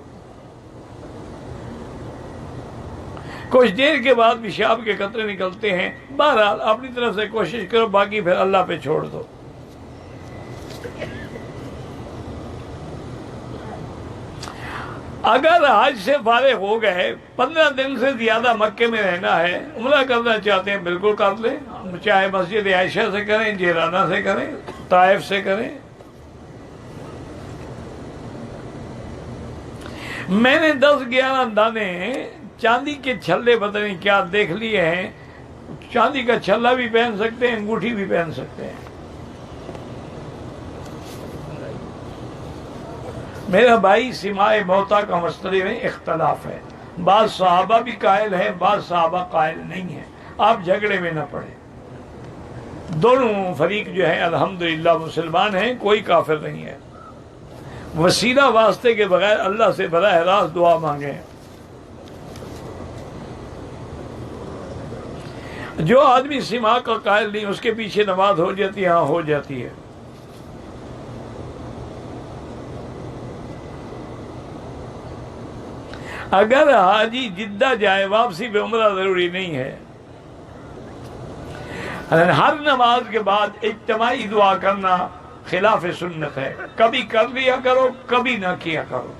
Speaker 2: کچھ دیر کے بعد پیشاب کے قطرے نکلتے ہیں، بہرحال اپنی طرف سے کوشش کرو، باقی پھر اللہ پہ چھوڑ دو۔ اگر حج سے فارغ ہو گئے 15 دن سے زیادہ مکے میں رہنا ہے، عمرہ کرنا چاہتے ہیں بالکل کر لیں، چاہے مسجد عائشہ سے کریں، جیرانہ سے کریں، طائف سے کریں۔ میں نے 10-11 دانے چاندی کے چھلے پتہ نہیں کیا دیکھ لیے ہیں، چاندی کا چھلا بھی پہن سکتے ہیں، انگوٹھی بھی پہن سکتے ہیں۔ میرا بھائی سماع موتا کا مسئلے میں اختلاف ہے، بعض صحابہ بھی قائل ہیں، بعض صحابہ قائل نہیں ہیں، آپ جھگڑے میں نہ پڑیں۔ دونوں فریق جو ہے الحمدللہ مسلمان ہیں، کوئی کافر نہیں ہے۔ وسیلہ واسطے کے بغیر اللہ سے براہ راست دعا مانگیں۔ جو آدمی سماع کا قائل نہیں، اس کے پیچھے نماز ہو جاتی ہے، ہاں ہو جاتی ہے۔ اگر حاجی جدہ جائے، واپسی پہ عمرہ ضروری نہیں ہے۔ ہر نماز کے بعد اجتماعی دعا کرنا خلاف سنت ہے، کبھی کر لیا کرو، کبھی نہ کیا کرو۔